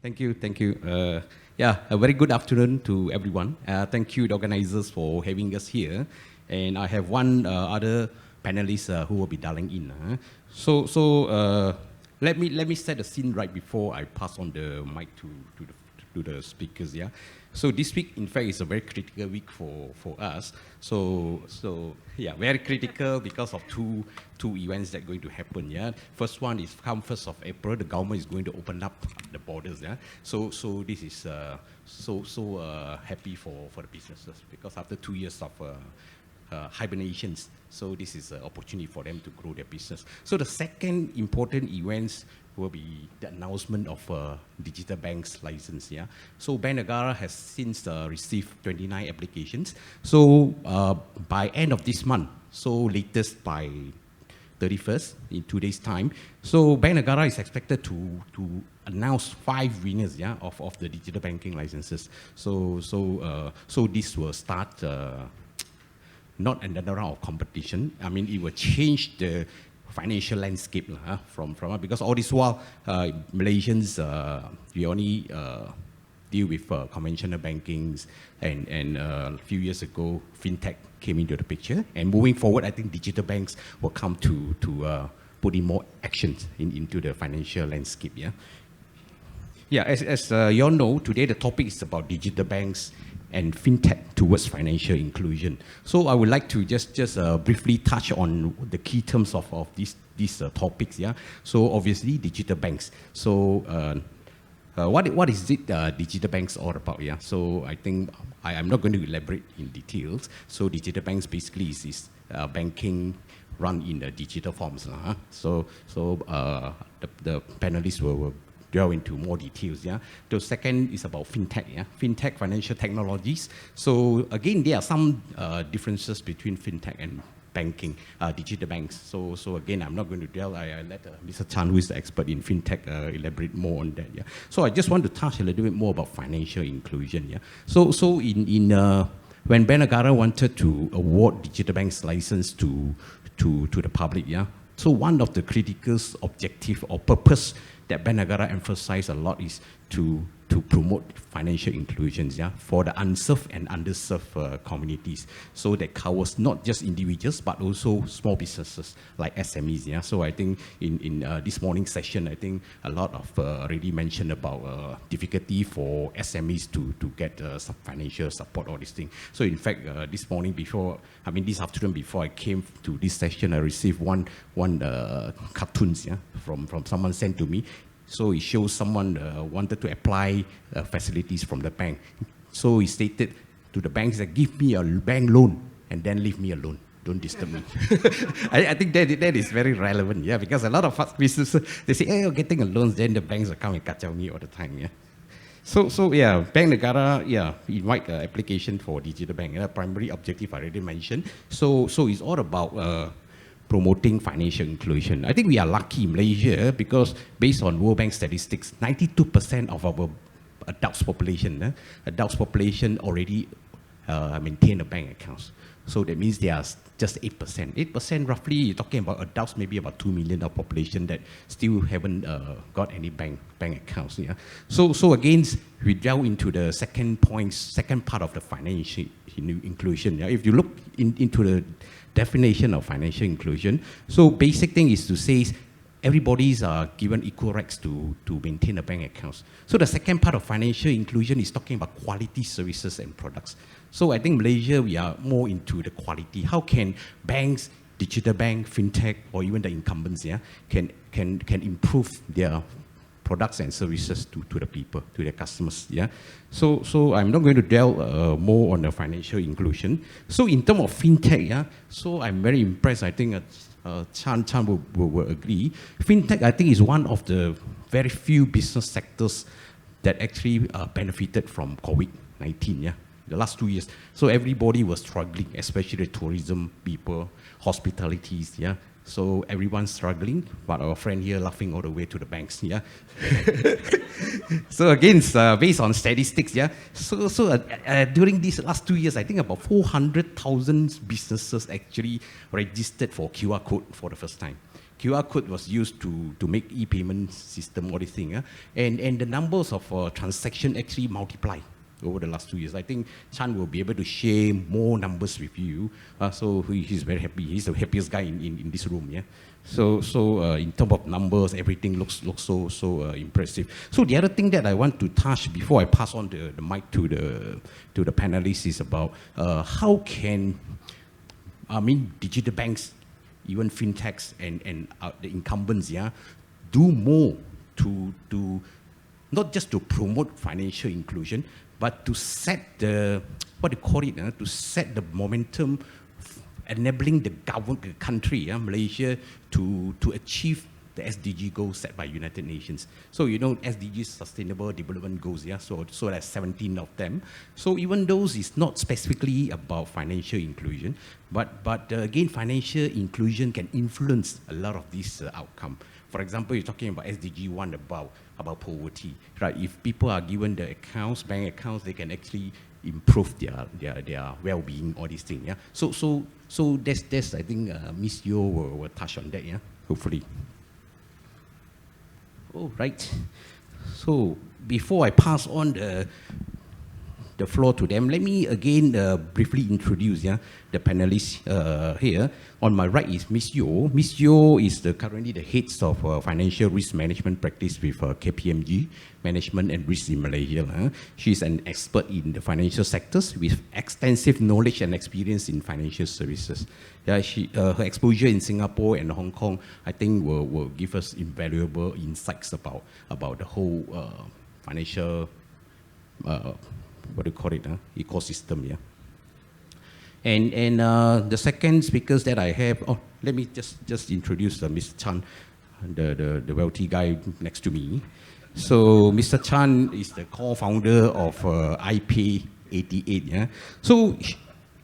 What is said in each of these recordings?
Thank you, thank you. A very good afternoon to everyone. Thank you, the organizers, for having us here. And I have one other panelist who will be dialing in. Let me set the scene right before I pass on the mic to the speakers. Yeah. So this week, in fact, is a very critical week for us. So very critical because of two events that are going to happen. Yeah. First one is come 1st of April, the government is going to open up the borders. Yeah. So this is happy for the businesses because after 2 years of hibernations, so this is an opportunity for them to grow their business. So the second important events will be the announcement of digital banks license. Yeah. So Bank Negara has since received 29 applications. So by end of this month, so latest by 31st, in 2 days' time, so Bank Negara is expected to announce 5 winners, yeah, of the digital banking licenses. So this will start not another round of competition. I mean, it will change the financial landscape from because all this while Malaysians we only deal with conventional bankings, and a few years ago fintech came into the picture, and moving forward I think digital banks will come to put in more actions into the financial landscape. As you all know, today the topic is about digital banks and fintech towards financial inclusion. So I would like to just briefly touch on the key terms of these topics. Yeah. So obviously digital banks. So what is it digital banks all about? Yeah. So I think I'm not going to elaborate in details. So digital banks basically is banking run in the digital forms. So the panelists will delve into more details. Yeah. The second is about fintech. Yeah. Fintech, financial technologies. So again, there are some differences between fintech and banking, digital banks. So again, I'm not going to delve. I let Mr. Chan, who is the expert in fintech, elaborate more on that. Yeah. So I just want to touch a little bit more about financial inclusion. Yeah. So when Bank Negara wanted to award digital banks license to the public. Yeah. So one of the critical objective or purpose that Bank Negara emphasize a lot is to promote financial inclusion, yeah, for the unserved and underserved communities. So that covers not just individuals but also small businesses like SMEs. Yeah. So I think in this morning's session, I think a lot of already mentioned about difficulty for SMEs to get some financial support or this thing. So in fact, this afternoon before I came to this session, I received one cartoons, yeah, from someone sent to me. So it shows someone wanted to apply facilities from the bank. So he stated to the banks that give me a bank loan and then leave me alone. Don't disturb me. I think that is very relevant, yeah, because a lot of businesses, they say, hey, you're getting a loan, then the banks will come and kacau me all the time, yeah. So yeah, Bank Negara, yeah, invite application for digital bank. Yeah, primary objective I already mentioned. So it's all about promoting financial inclusion. I think we are lucky in Malaysia because based on World Bank statistics, 92% of our adults population already maintain a bank accounts. So that means there are just 8%. 8% roughly, you're talking about adults, maybe about 2 million of population that still haven't got any bank accounts. Yeah. So again, we delve into the second part of the financial inclusion. Yeah. If you look into the definition of financial inclusion, so basic thing is to say everybody's given equal rights to maintain a bank account. So the second part of financial inclusion is talking about quality services and products. So I think Malaysia, we are more into the quality. How can banks, digital bank, fintech, or even the incumbents, yeah, can improve their products and services to the people, to their customers. Yeah. So I'm not going to delve more on the financial inclusion. So in terms of fintech, yeah, so I'm very impressed. I think Chan will agree. Fintech, I think, is one of the very few business sectors that actually benefited from COVID-19. Yeah. The last 2 years. So everybody was struggling, especially the tourism people, hospitalities. Yeah. So everyone's struggling, but our friend here laughing all the way to the banks. Yeah. So again, based on statistics, yeah. So during these last 2 years, I think about 400,000 businesses actually registered for QR code for the first time. QR code was used to make e-payment system, all this thing. And the numbers of transaction actually multiply over the last 2 years. I think Chan will be able to share more numbers with you. So he's very happy. He's the happiest guy in this room. Yeah. So in terms of numbers, everything looks so impressive. So the other thing that I want to touch before I pass on the mic to the panelists is about how can digital banks, even fintechs and the incumbents, do more to not just to promote financial inclusion, but to set the to set the momentum, enabling the country, Malaysia, to achieve the SDG goals set by United Nations. So SDGs, Sustainable Development Goals, so there's 17 of them. So even those is not specifically about financial inclusion, but again, financial inclusion can influence a lot of this outcome. For example, you're talking about SDG 1 about poverty, right? If people are given the accounts, bank accounts, they can actually improve their well-being, all these things. Yeah. So that's I think Miss Yeoh will touch on that. Yeah. Hopefully. All right. So before I pass on the floor to them, let me again briefly introduce the panelists here. On my right is Miss Yeoh. Miss Yeoh is currently the head of financial risk management practice with KPMG, Management and Risk in Malaysia. She's an expert in the financial sectors with extensive knowledge and experience in financial services. Her exposure in Singapore and Hong Kong, I think, will give us invaluable insights about the whole financial ecosystem. Yeah. And the second speakers that I have, let me just introduce Mr. Chan, the wealthy guy next to me. So Mr. Chan is the co-founder of IP88. Yeah. So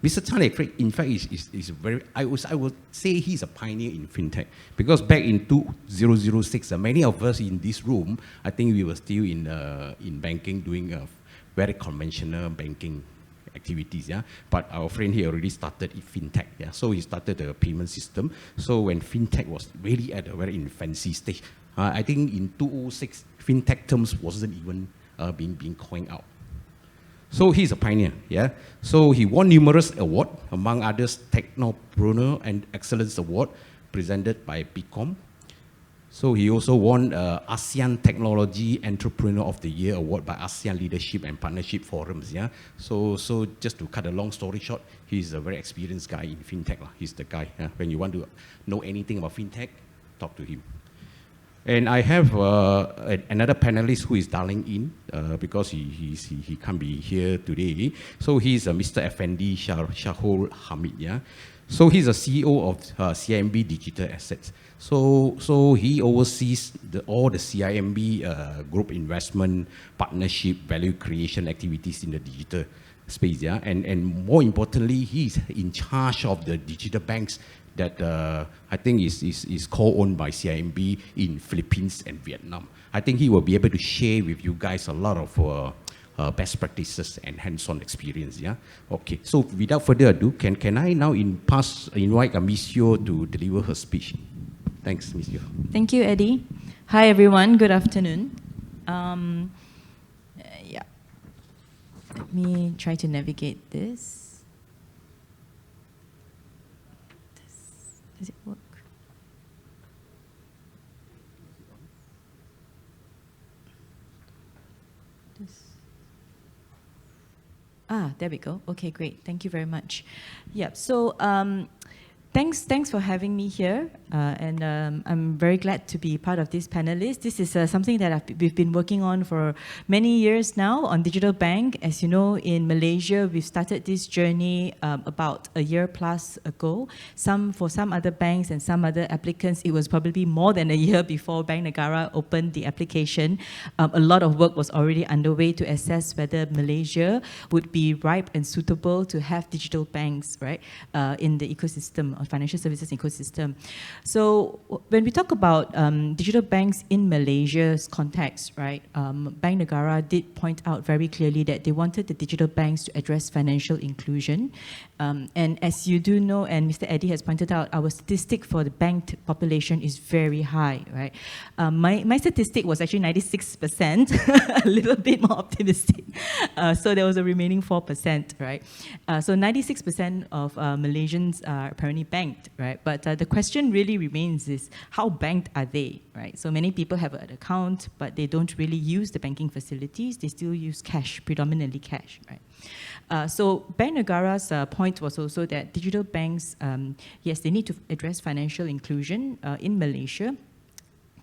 Mr. Chan, in fact, is very, I would say he's a pioneer in fintech, because back in 2006, many of us in this room, I think we were still in banking, doing very conventional banking activities, but our friend here already started fintech, so he started the payment system. So when fintech was really at a very infancy stage, I think in 2006, fintech terms wasn't even being coined out. So he's a pioneer, So he won numerous awards, among others, Technopreneur and Excellence Award, presented by PICOM. So he also won ASEAN Technology Entrepreneur of the Year Award by ASEAN Leadership and Partnership Forums. So just to cut a long story short, he's a very experienced guy in fintech. He's the guy. When you want to know anything about fintech, talk to him. And I have another panelist who is dialing in because he can't be here today. So he's Mr. Effendy Shahul Hamid. So he's a CEO of CIMB Digital Assets. So he oversees all the CIMB group investment, partnership, value creation activities in the digital space. And more importantly, he's in charge of the digital banks that I think is co-owned by CIMB in Philippines and Vietnam. I think he will be able to share with you guys a lot of best practices and hands-on experience. Okay. So without further ado, can I now invite Miss Yeoh to deliver her speech? Thanks, Miss Yeoh. Thank you, Eddie. Hi, everyone. Good afternoon. Let me try to navigate this. Does it work? There we go. Okay, great. Thank you very much. So thanks for having me here, and I'm very glad to be part of this panelist. This is something that we've been working on for many years now on digital bank. As you know, in Malaysia, we've started this journey about a year plus ago. For some other banks and some other applicants, it was probably more than a year before Bank Negara opened the application. A lot of work was already underway to assess whether Malaysia would be ripe and suitable to have digital banks, right, in the ecosystem, financial services ecosystem. So when we talk about digital banks in Malaysia's context, right, Bank Negara did point out very clearly that they wanted the digital banks to address financial inclusion And as you do know, and Mr. Eddie has pointed out, our statistic for the banked population is very high, right? My statistic was actually 96%, a little bit more optimistic. So there was a remaining 4%, right? So 96% of Malaysians are apparently banked, right? But the question really remains is, how banked are they, right? So many people have an account, but they don't really use the banking facilities. They still use cash, predominantly cash, right? So Bank Negara's point was also that digital banks, yes, they need to address financial inclusion in Malaysia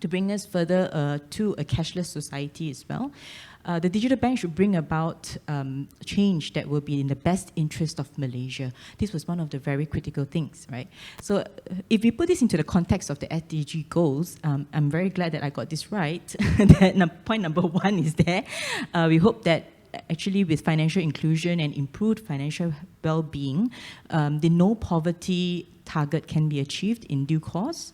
to bring us further to a cashless society as well. The digital bank should bring about change that will be in the best interest of Malaysia. This was one of the very critical things, right? So if we put this into the context of the SDG goals, I'm very glad that I got this right. That point number 1 is there. We hope that actually with financial inclusion and improved financial well-being, the no poverty target can be achieved in due course.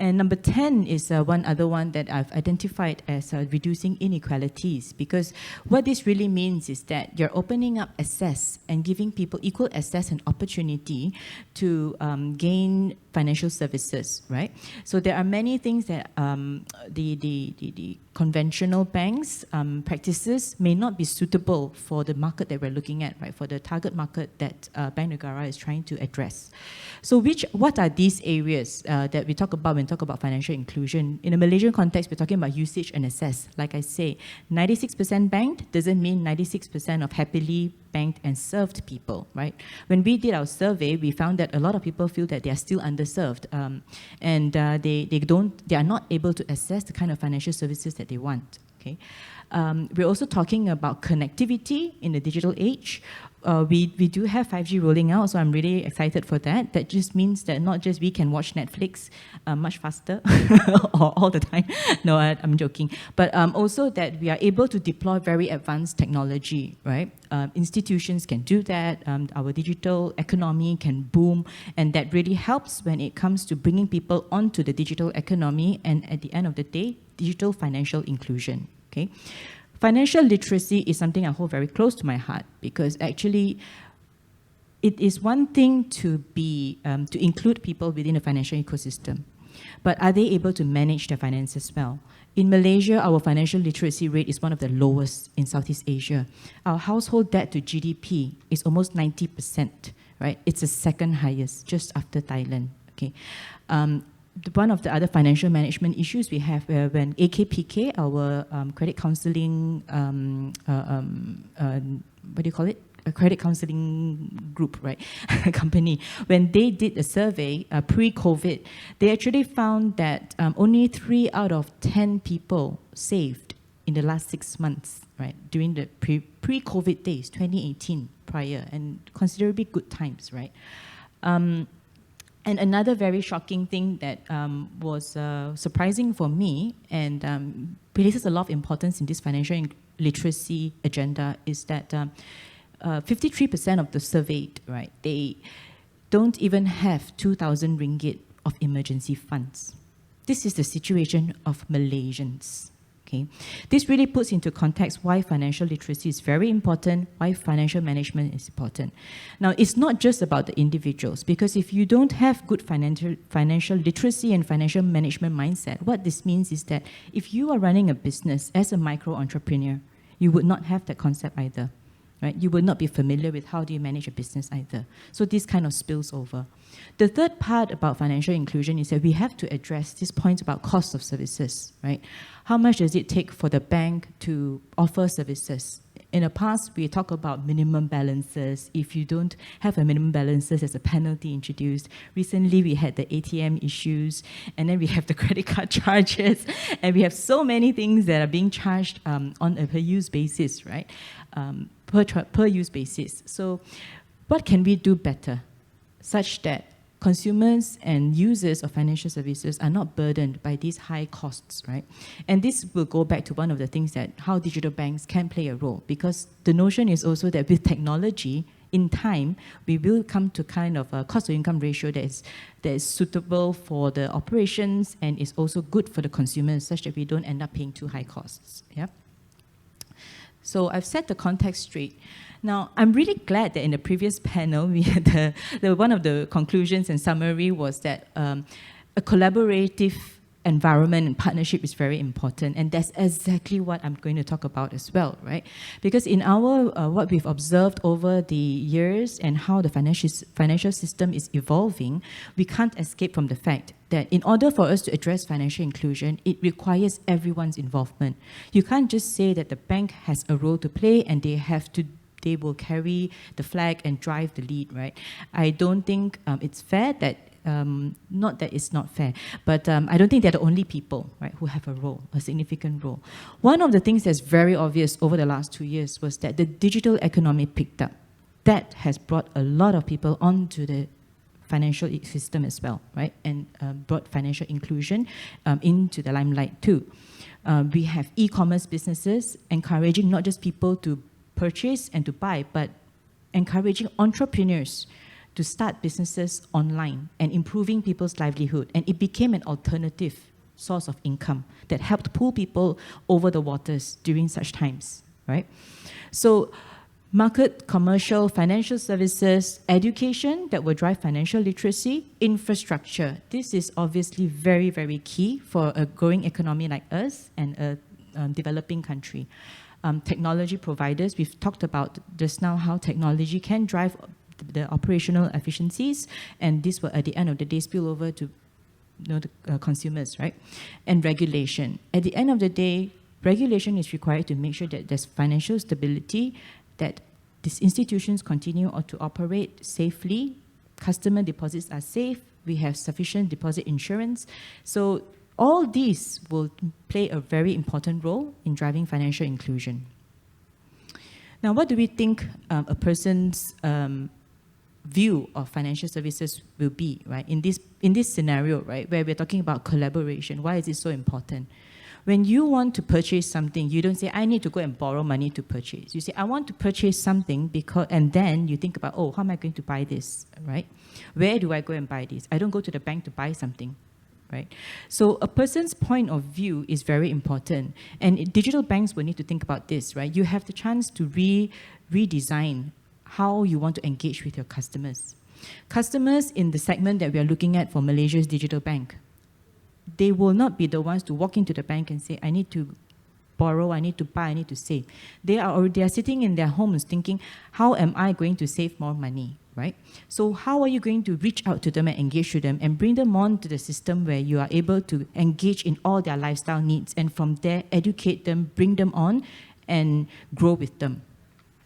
And number 10 is one other one that I've identified as reducing inequalities, because what this really means is that you're opening up access and giving people equal access and opportunity to gain financial services, right? So there are many things that the conventional banks practices may not be suitable for the market that we're looking at, right? For the target market that Bank Negara is trying to address. So what are these areas that we talk about when we talk about financial inclusion? In a Malaysian context, we're talking about usage and access. Like I say, 96% banked doesn't mean 96% of happily banked and served people, right? When we did our survey, we found that a lot of people feel that they are still underserved, and they are not able to access the kind of financial services that they want. Okay, we're also talking about connectivity in the digital age. We do have 5G rolling out, so I'm really excited for that. That just means that not just we can watch Netflix much faster all the time. No, I'm joking. But also that we are able to deploy very advanced technology, right? Institutions can do that. Our digital economy can boom, and that really helps when it comes to bringing people onto the digital economy, and at the end of the day, digital financial inclusion, okay? Financial literacy is something I hold very close to my heart, because actually it is one thing to include people within a financial ecosystem, but are they able to manage their finances well? In Malaysia, our financial literacy rate is one of the lowest in Southeast Asia. Our household debt to GDP is almost 90%, right? It's the second highest, just after Thailand, okay? One of the other financial management issues we have when AKPK, our credit counseling, what do you call it? A credit counseling group, right? Company. When they did a survey pre-COVID, they actually found that only 3 out of 10 people saved in the last 6 months, right? During the pre-COVID days, 2018 prior, and considerably good times, right? And another very shocking thing that was surprising for me and places a lot of importance in this financial literacy agenda is that 53% of the surveyed, right, they don't even have 2,000 ringgit of emergency funds. This is the situation of Malaysians. Okay. This really puts into context why financial literacy is very important, why financial management is important. Now, it's not just about the individuals, because if you don't have good financial literacy and financial management mindset, what this means is that if you are running a business as a micro entrepreneur, you would not have that concept either. Right? You will not be familiar with how do you manage a business either. So this kind of spills over. The third part about financial inclusion is that we have to address this point about cost of services, right? How much does it take for the bank to offer services? In the past, we talk about minimum balances. If you don't have a minimum balances, there's a penalty introduced. Recently, we had the ATM issues, and then we have the credit card charges, and we have so many things that are being charged on a per-use basis, right? Per-use basis. So what can we do better such that consumers and users of financial services are not burdened by these high costs, right? And this will go back to one of the things that how digital banks can play a role, because the notion is also that with technology, in time, we will come to kind of a cost-to-income ratio that is suitable for the operations and is also good for the consumers, such that we don't end up paying too high costs. Yeah. So I've set the context straight. Now, I'm really glad that in the previous panel, we had one of the conclusions and summary was that a collaborative environment and partnership is very important, and that's exactly what I'm going to talk about as well, right? Because in our what we've observed over the years and how the financial system is evolving, we can't escape from the fact that in order for us to address financial inclusion, it requires everyone's involvement. You can't just say that the bank has a role to play and they will carry the flag and drive the lead, right? I don't think it's fair that not that it's not fair, but I don't think they're the only people, right, who have a role, a significant role. One of the things that's very obvious over the last 2 years was that the digital economy picked up. That has brought a lot of people onto the financial system as well, right, and brought financial inclusion into the limelight too. We have e-commerce businesses encouraging not just people to purchase and to buy, but encouraging entrepreneurs to start businesses online and improving people's livelihood. And it became an alternative source of income that helped pull people over the waters during such times, right? So market, commercial, financial services, education that will drive financial literacy, infrastructure. This is obviously very, very key for a growing economy like us and a developing country. Technology providers, we've talked about just now how technology can drive the operational efficiencies, and this will at the end of the day spill over to the consumers, right? And regulation. At the end of the day, regulation is required to make sure that there's financial stability, that these institutions continue to operate safely, customer deposits are safe, we have sufficient deposit insurance. So all these will play a very important role in driving financial inclusion. Now, what do we think a person's view of financial services will be, right? In this scenario, right, where we're talking about collaboration, why is it so important? When you want to purchase something, you don't say, I need to go and borrow money to purchase. You say, I want to purchase something because, and then you think about, oh, how am I going to buy this, right? Where do I go and buy this? I don't go to the bank to buy something, right? So a person's point of view is very important. And digital banks will need to think about this, right? You have the chance to redesign how you want to engage with your customers. Customers in the segment that we are looking at for Malaysia's digital bank, they will not be the ones to walk into the bank and say, I need to borrow, I need to buy, I need to save. They are sitting in their homes thinking, how am I going to save more money, right? So how are you going to reach out to them and engage with them and bring them on to the system where you are able to engage in all their lifestyle needs, and from there educate them, bring them on and grow with them,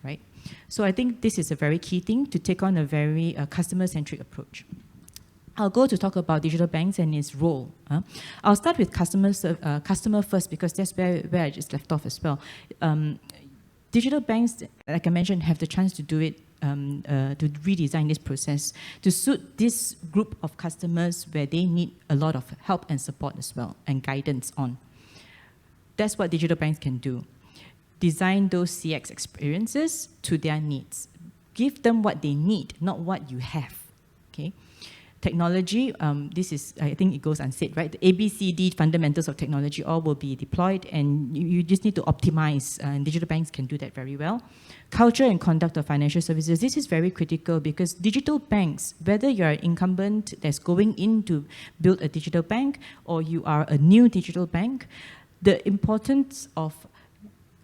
right? So I think this is a very key thing, to take on a very customer-centric approach. I'll go to talk about digital banks and its role. I'll start with customer first, because that's where I just left off as well. Digital banks, like I mentioned, have the chance to do it, to redesign this process to suit this group of customers where they need a lot of help and support as well, and guidance on. That's what digital banks can do. Design those CX experiences to their needs. Give them what they need, not what you have, okay? Technology, this is, I think it goes unsaid, right? The ABCD fundamentals of technology all will be deployed, and you just need to optimize, and digital banks can do that very well. Culture and conduct of financial services, this is very critical, because digital banks, whether you're an incumbent that's going in to build a digital bank, or you are a new digital bank, the importance of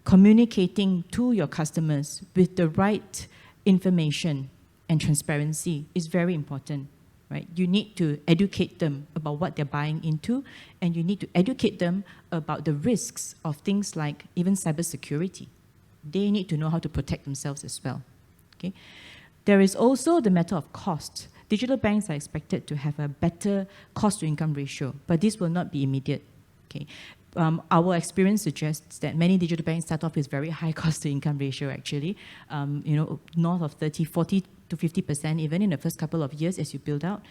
communicating to your customers with the right information and transparency is very important. Right? You need to educate them about what they're buying into, and you need to educate them about the risks of things like even cybersecurity. They need to know how to protect themselves as well. Okay? There is also the matter of cost. Digital banks are expected to have a better cost-to-income ratio, but this will not be immediate. Okay? Our experience suggests that many digital banks start off with very high cost-to-income ratio, actually, north of 30, 40 to 50% even in the first couple of years as you build out.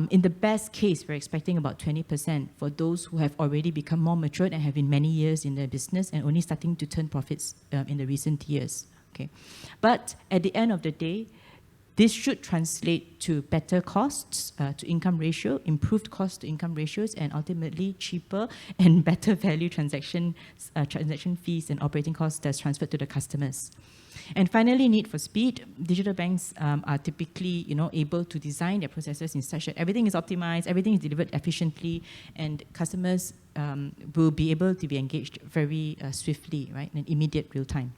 In the best case, we're expecting about 20% for those who have already become more matured and have been many years in their business and only starting to turn profits in the recent years. Okay, but at the end of the day, This should translate to better costs to income ratio, improved cost to income ratios, and ultimately cheaper and better value transaction fees and operating costs that's transferred to the customers. And finally, need for speed. Digital banks are typically, able to design their processes in such that everything is optimized, everything is delivered efficiently, and customers will be able to be engaged very swiftly, right, in immediate real time.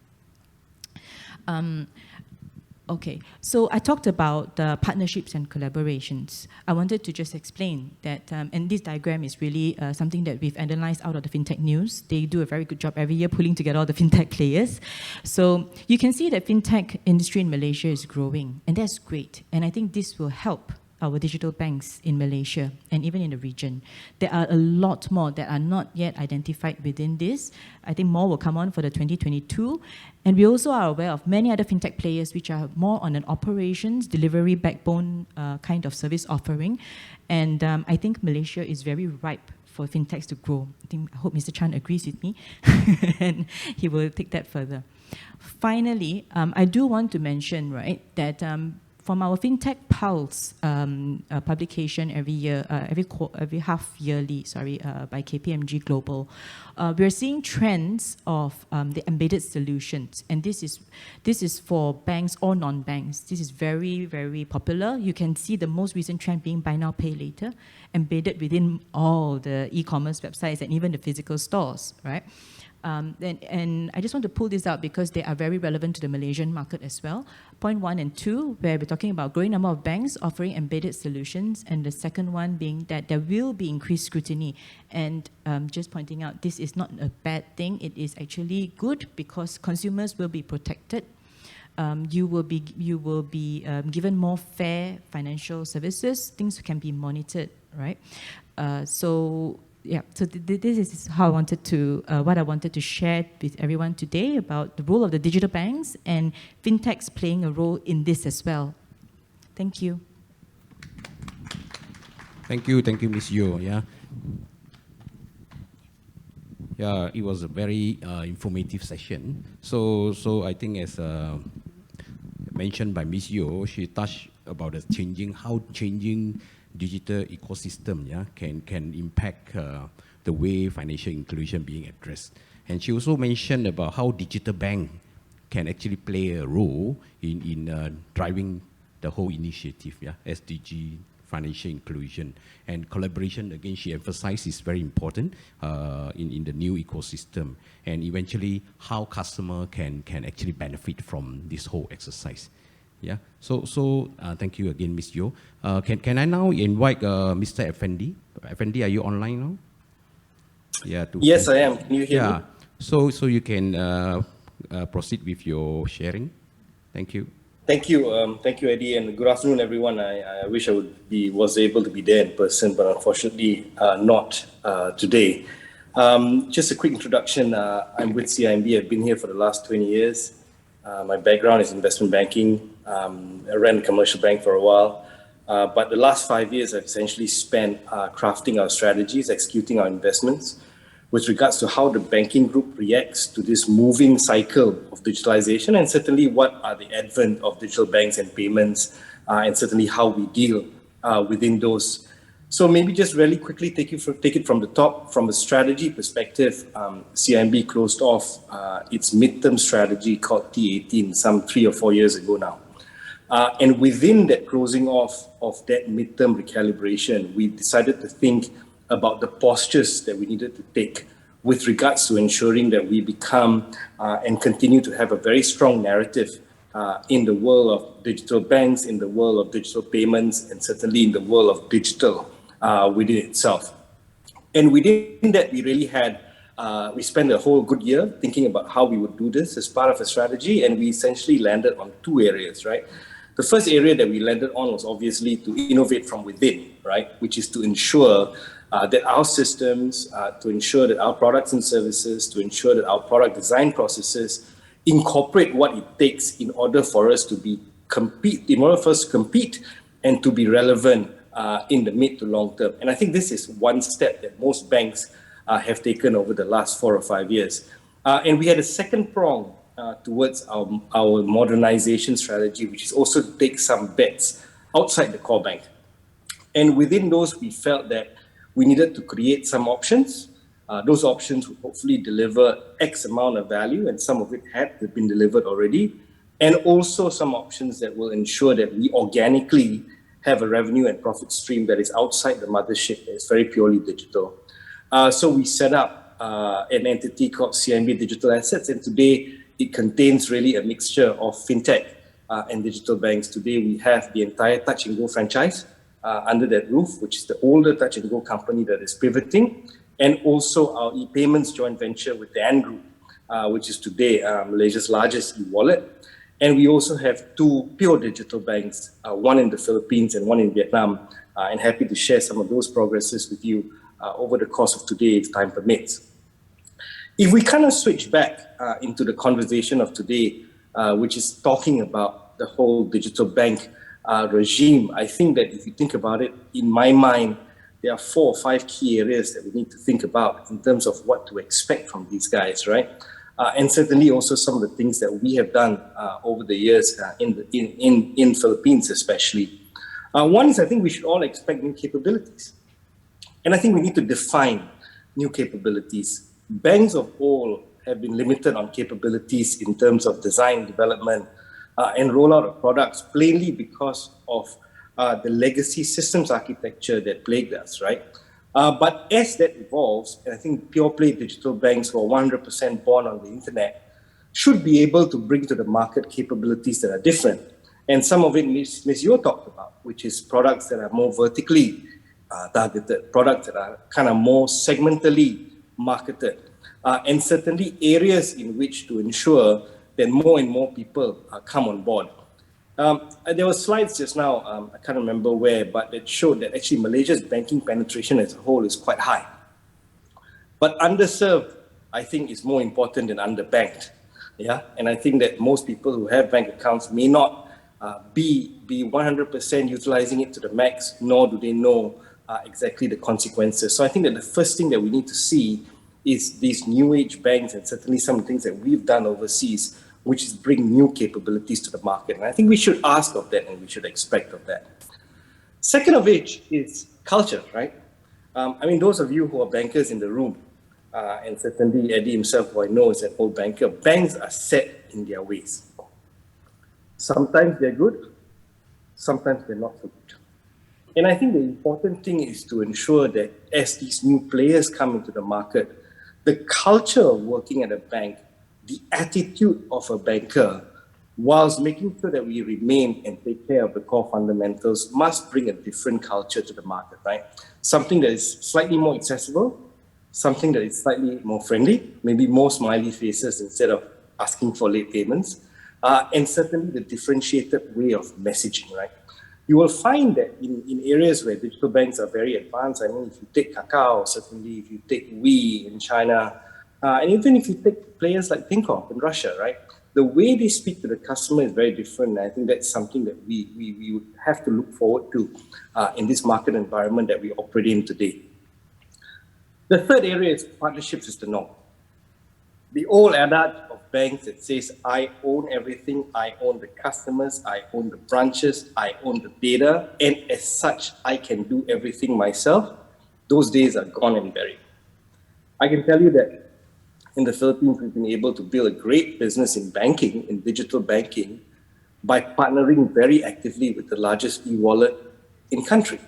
Okay, so I talked about the partnerships and collaborations. I wanted to just explain that, and this diagram is really something that we've analyzed out of the FinTech news. They do a very good job every year pulling together all the FinTech players. So you can see that FinTech industry in Malaysia is growing, and that's great. And I think this will help our digital banks in Malaysia and even in the region. There are a lot more that are not yet identified within this. I think more will come on for the 2022. And we also are aware of many other FinTech players which are more on an operations, delivery backbone kind of service offering. And I think Malaysia is very ripe for FinTechs to grow. I hope Mr. Chan agrees with me and he will take that further. Finally, I do want to mention, right, that from our FinTech Pulse publication every year, every half yearly, by KPMG Global, we're seeing trends of the embedded solutions, and this is for banks or non-banks. This is very, very popular. You can see the most recent trend being buy now, pay later, embedded within all the e-commerce websites and even the physical stores, right? And I just want to pull this out because they are very relevant to the Malaysian market as well. Point 1 and 2, where we're talking about growing number of banks offering embedded solutions, and the second one being that there will be increased scrutiny. And just pointing out, this is not a bad thing. It is actually good because consumers will be protected. You will be given more fair financial services. Things can be monitored, right? So this is how I wanted to, what I wanted to share with everyone today about the role of the digital banks and FinTechs playing a role in this as well. Thank you. Thank you, Ms. Yeoh. Yeah, it was a very informative session. So I think as mentioned by Ms. Yeoh, she touched about how changing digital ecosystem can impact the way financial inclusion being addressed. And she also mentioned about how digital bank can actually play a role in driving the whole initiative, SDG, financial inclusion. And collaboration, again, she emphasized is very important in the new ecosystem, and eventually how customer can actually benefit from this whole exercise. Yeah. So thank you again, Ms. Yeoh. Can I now invite Mr. Effendy? Effendy, are you online now? Yeah. Yes, I am. Can you hear me? So you can proceed with your sharing. Thank you. Thank you, Eddie, and good afternoon, everyone. I wish I was able to be there in person, but unfortunately not today. Just a quick introduction. I'm with Cimb. I've been here for the last 20 years. My background is investment banking. I ran a commercial bank for a while, but the last 5 years I've essentially spent crafting our strategies, executing our investments with regards to how the banking group reacts to this moving cycle of digitalization, and certainly what are the advent of digital banks and payments, and certainly how we deal within those. So maybe just really quickly take it from the top. From a strategy perspective, Cimb closed off its midterm strategy called T18 some 3 or 4 years ago now. And within that closing off of that midterm recalibration, we decided to think about the postures that we needed to take with regards to ensuring that we become and continue to have a very strong narrative in the world of digital banks, in the world of digital payments, and certainly in the world of digital within itself. And within that, we really had, we spent a whole good year thinking about how we would do this as part of a strategy, and we essentially landed on 2 areas, right? The first area that we landed on was obviously to innovate from within, right? Which is to ensure that our systems, to ensure that our products and services, to ensure that our product design processes incorporate what it takes in order for us to compete and to be relevant in the mid to long term. And I think this is one step that most banks have taken over the last 4 or 5 years. And we had a second prong towards our modernization strategy, which is also to take some bets outside the core bank. And within those, we felt that we needed to create some options. Those options would hopefully deliver X amount of value, and some of it had been delivered already. And also some options that will ensure that we organically have a revenue and profit stream that is outside the mothership, that is very purely digital. So we set up an entity called Cimb Digital Assets, and today it contains really a mixture of fintech and digital banks. Today we have the entire Touch and Go franchise under that roof, which is the older Touch and Go company that is pivoting, and also our e-payments joint venture with the Ant Group, which is today Malaysia's largest e-wallet. And we also have two pure digital banks, one in the Philippines and one in Vietnam, and happy to share some of those progresses with you over the course of today if time permits. If we kind of switch back into the conversation of today, which is talking about the whole digital bank regime, I think that if you think about it, in my mind, there are 4 or 5 key areas that we need to think about in terms of what to expect from these guys, right? And certainly also some of the things that we have done over the years in Philippines especially. One is I think we should all expect new capabilities. And I think we need to define new capabilities. Banks of old have been limited on capabilities in terms of design, development, and rollout of products, plainly because of the legacy systems architecture that plagued us, right? But as that evolves, and I think pure play digital banks who are 100% born on the internet should be able to bring to the market capabilities that are different. And some of it Ms. Yeoh talked about, which is products that are more vertically targeted, products that are kind of more segmentally marketed, and certainly areas in which to ensure that more and more people come on board. There were slides just now, I can't remember where, but it showed that actually Malaysia's banking penetration as a whole is quite high. But underserved, I think, is more important than underbanked. Yeah, and I think that most people who have bank accounts may not be 100% utilizing it to the max, nor do they know exactly the consequences. So I think that the first thing that we need to see is these new age banks, and certainly some things that we've done overseas, which is bring new capabilities to the market. And I think we should ask of that and we should expect of that. Second of which is culture, right? I mean, those of you who are bankers in the room, and certainly Eddie himself, who I know is an old banker, banks are set in their ways. Sometimes they're good, sometimes they're not so good. And I think the important thing is to ensure that as these new players come into the market, the culture of working at a bank, the attitude of a banker, whilst making sure that we remain and take care of the core fundamentals, must bring a different culture to the market, right? Something that is slightly more accessible, something that is slightly more friendly, maybe more smiley faces instead of asking for late payments, and certainly the differentiated way of messaging, right? You will find that in areas where digital banks are very advanced, I mean, if you take Kakao, certainly if you take We in China, and even if you take players like Tinkoff in Russia, right? The way they speak to the customer is very different. And I think that's something that we would have to look forward to in this market environment that we operate in today. The third area is partnerships is the norm. The old adage of banks that says, I own everything, I own the customers, I own the branches, I own the data, and as such, I can do everything myself, those days are gone and buried. I can tell you that in the Philippines, we've been able to build a great business in banking, in digital banking, by partnering very actively with the largest e-wallet in country.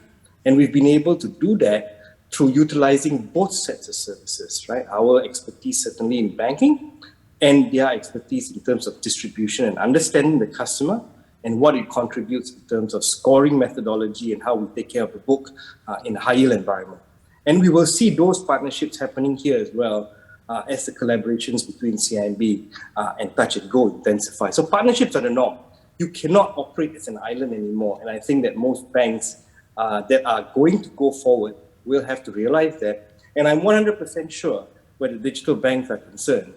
And we've been able to do that through utilizing both sets of services, right? Our expertise certainly in banking and their expertise in terms of distribution and understanding the customer and what it contributes in terms of scoring methodology and how we take care of the book in a high-yield environment. And we will see those partnerships happening here as well as the collaborations between Cimb and Touch and Go intensify. So partnerships are the norm. You cannot operate as an island anymore. And I think that most banks that are going to go forward will have to realize that. And I'm 100% sure where the digital banks are concerned,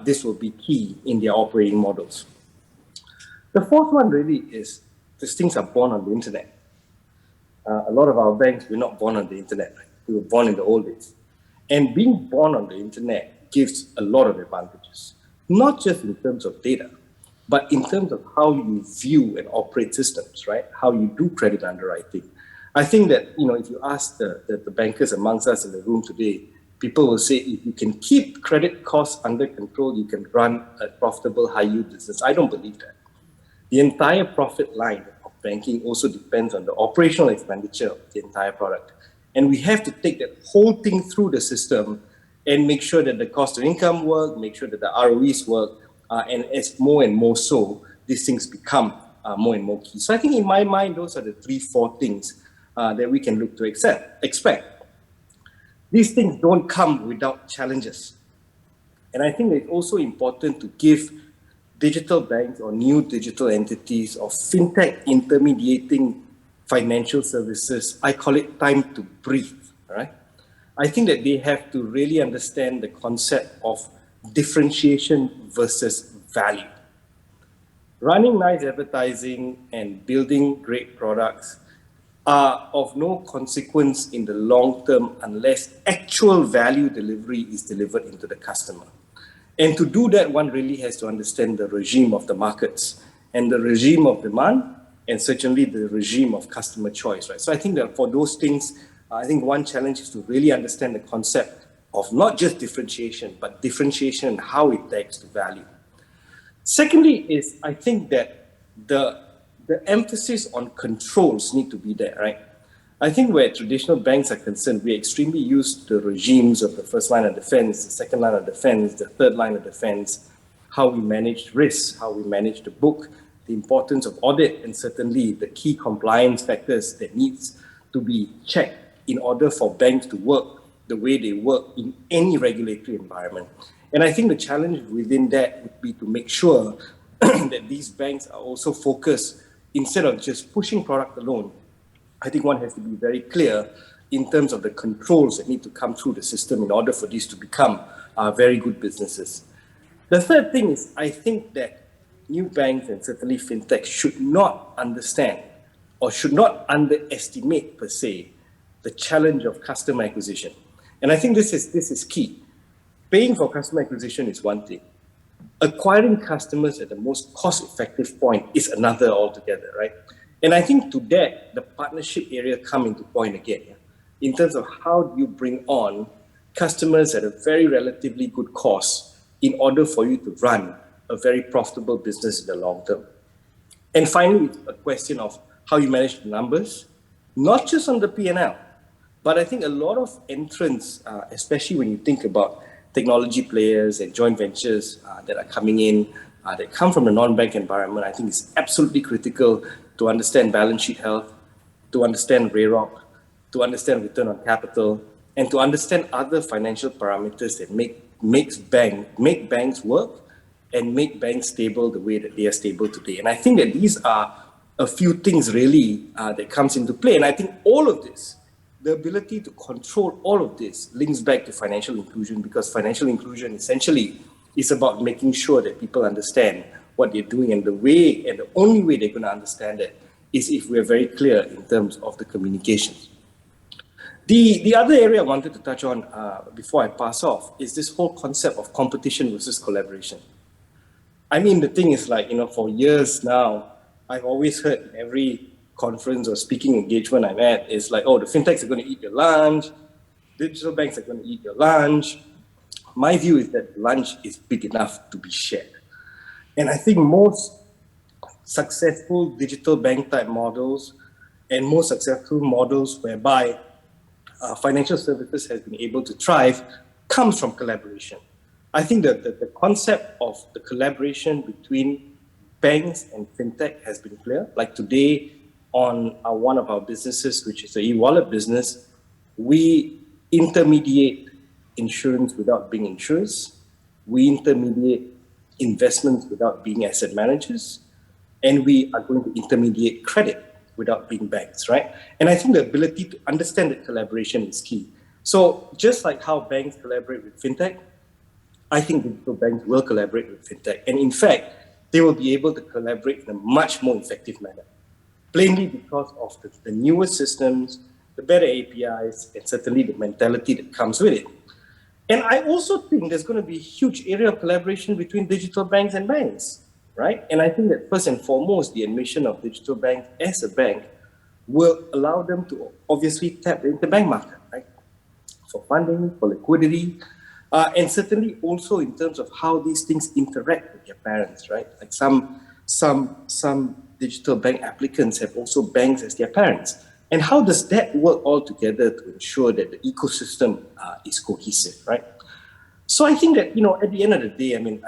this will be key in their operating models. The fourth one really is these things are born on the internet. A lot of our banks were not born on the internet. Right? We were born in the old days. And being born on the internet gives a lot of advantages. not just in terms of data, but in terms of how you view and operate systems, right? How you do credit underwriting. I think that, if you ask the bankers amongst us in the room today, people will say, if you can keep credit costs under control, you can run a profitable high-yield business. I don't believe that. The entire profit line of banking also depends on the operational expenditure of the entire product. And we have to take that whole thing through the system and make sure that the cost of income work, make sure that the ROEs work, and as more and more so, these things become more and more key. So I think in my mind, those are the 3-4 things that we can look to expect. These things don't come without challenges. And I think it's also important to give digital banks or new digital entities or fintech intermediating financial services, I call it time to breathe, right? I think that they have to really understand the concept of differentiation versus value. Running nice advertising and building great products are of no consequence in the long term unless actual value delivery is delivered into the customer. And to do that, one really has to understand the regime of the markets and the regime of demand, and certainly the regime of customer choice, right? So I think that for those things, I think one challenge is to really understand the concept of not just differentiation, but differentiation and how it tags to value. Secondly is, I think that the emphasis on controls need to be there, right? I think where traditional banks are concerned, we extremely used the regimes of the first line of defense, the second line of defense, the third line of defense, how we manage risks, how we manage the book, the importance of audit, and certainly the key compliance factors that needs to be checked in order for banks to work the way they work in any regulatory environment. And I think the challenge within that would be to make sure that these banks are also focused, instead of just pushing product alone, I think one has to be very clear in terms of the controls that need to come through the system in order for these to become very good businesses. The third thing is, I think that new banks and certainly fintechs should not understand or should not underestimate per se the challenge of customer acquisition. And I think this is key. Paying for customer acquisition is one thing. Acquiring customers at the most cost-effective point is another altogether, right? And I think to that, the partnership area come into point again, in terms of how do you bring on customers at a very relatively good cost in order for you to run a very profitable business in the long term. And finally, it's a question of how you manage the numbers, not just on the P&L, but I think a lot of entrants, especially when you think about technology players and joint ventures that are coming in, that come from a non-bank environment, I think it's absolutely critical to understand balance sheet health, to understand RAROC, to understand return on capital, and to understand other financial parameters that make banks work and make banks stable the way that they are stable today. And I think that these are a few things really that comes into play. And I think all of this, the ability to control all of this, links back to financial inclusion, because financial inclusion essentially is about making sure that people understand what they're doing, and the way, and the only way they're going to understand it is if we're very clear in terms of the communications. The other area I wanted to touch on before I pass off is this whole concept of competition versus collaboration. I mean, the thing is like, for years now, I've always heard in every conference or speaking engagement I'm at is like, oh, the fintechs are going to eat your lunch, digital banks are going to eat your lunch. My view is that lunch is big enough to be shared. And I think most successful digital bank type models and most successful models whereby financial services has been able to thrive comes from collaboration. I think that the concept of the collaboration between banks and fintech has been clear. Like today on one of our businesses, which is the e-wallet business, we intermediate insurance without being insurers. We intermediate investments without being asset managers. And we are going to intermediate credit without being banks, right? And I think the ability to understand that collaboration is key. So just like how banks collaborate with fintech, I think digital banks will collaborate with fintech. And in fact, they will be able to collaborate in a much more effective manner, plainly because of the newer systems, the better APIs, and certainly the mentality that comes with it. And I also think there's going to be a huge area of collaboration between digital banks and banks, right? And I think that first and foremost, the admission of digital banks as a bank will allow them to obviously tap into the bank market, right? For funding, for liquidity, and certainly also in terms of how these things interact with their parents, right? Like some digital bank applicants have also banks as their parents. And how does that work all together to ensure that the ecosystem is cohesive, right? So I think that, at the end of the day, I mean,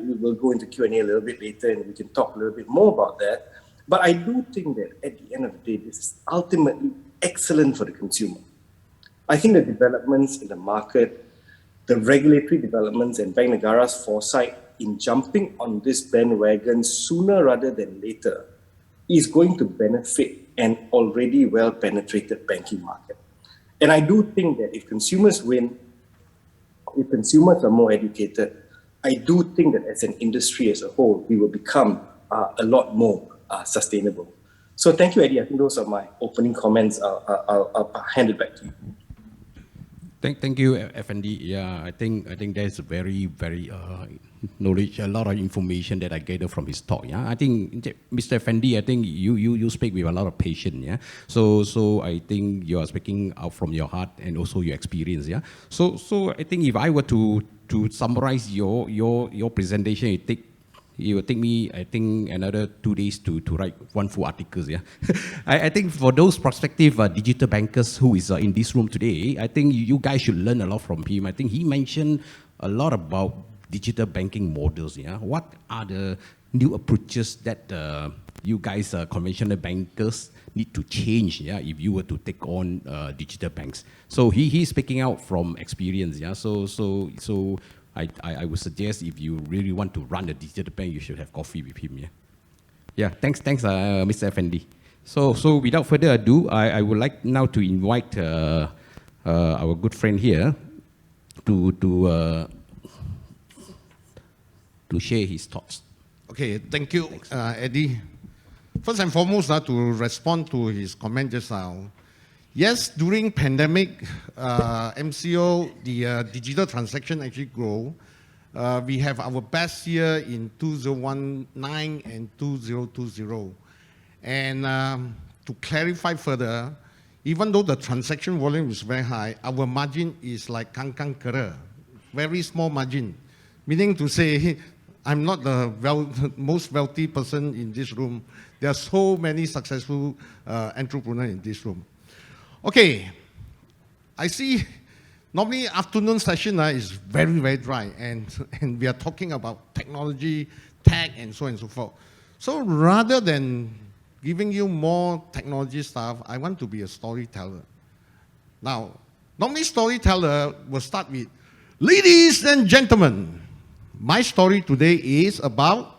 we will go into Q&A a little bit later and we can talk a little bit more about that. But I do think that at the end of the day, this is ultimately excellent for the consumer. I think the developments in the market, the regulatory developments and Bank Negara's foresight in jumping on this bandwagon sooner rather than later is going to benefit an already well-penetrated banking market. And I do think that if consumers win, if consumers are more educated, I do think that as an industry as a whole, we will become a lot more sustainable. So thank you, Eddie. I think those are my opening comments. I'll hand it back to you. Thank you, Effendy. Yeah, I think there's a very knowledge, a lot of information that I gathered from his talk. Yeah, I think Mr. Effendy, I think you speak with a lot of patience. Yeah, so I think you are speaking out from your heart and also your experience. Yeah, so I think if I were to summarize your presentation, it will take me, I think, another 2 days to write one full articles. Yeah, I think for those prospective digital bankers who is in this room today, I think you guys should learn a lot from him. I think he mentioned a lot about digital banking models. Yeah, what are the new approaches that you guys, conventional bankers, need to change? Yeah, if you were to take on digital banks. So he's speaking out from experience. Yeah, so. I would suggest if you really want to run a digital bank, you should have coffee with him. Yeah, yeah. Thanks, Mr. Effendy. So without further ado, I would like now to invite our good friend here to share his thoughts. Okay, thank you, Eddie. First and foremost, to respond to his comment just now. Yes, during pandemic, MCO, the digital transaction actually grow. We have our best year in 2019 and 2020. And to clarify further, even though the transaction volume is very high, our margin is like kangkang kera, very small margin. Meaning to say, I'm not the most wealthy person in this room. There are so many successful entrepreneurs in this room. Okay, I see normally afternoon session is very dry and we are talking about technology, tech and so on and so forth. So rather than giving you more technology stuff, I want to be a storyteller. Now, normally storyteller will start with, ladies and gentlemen, my story today is about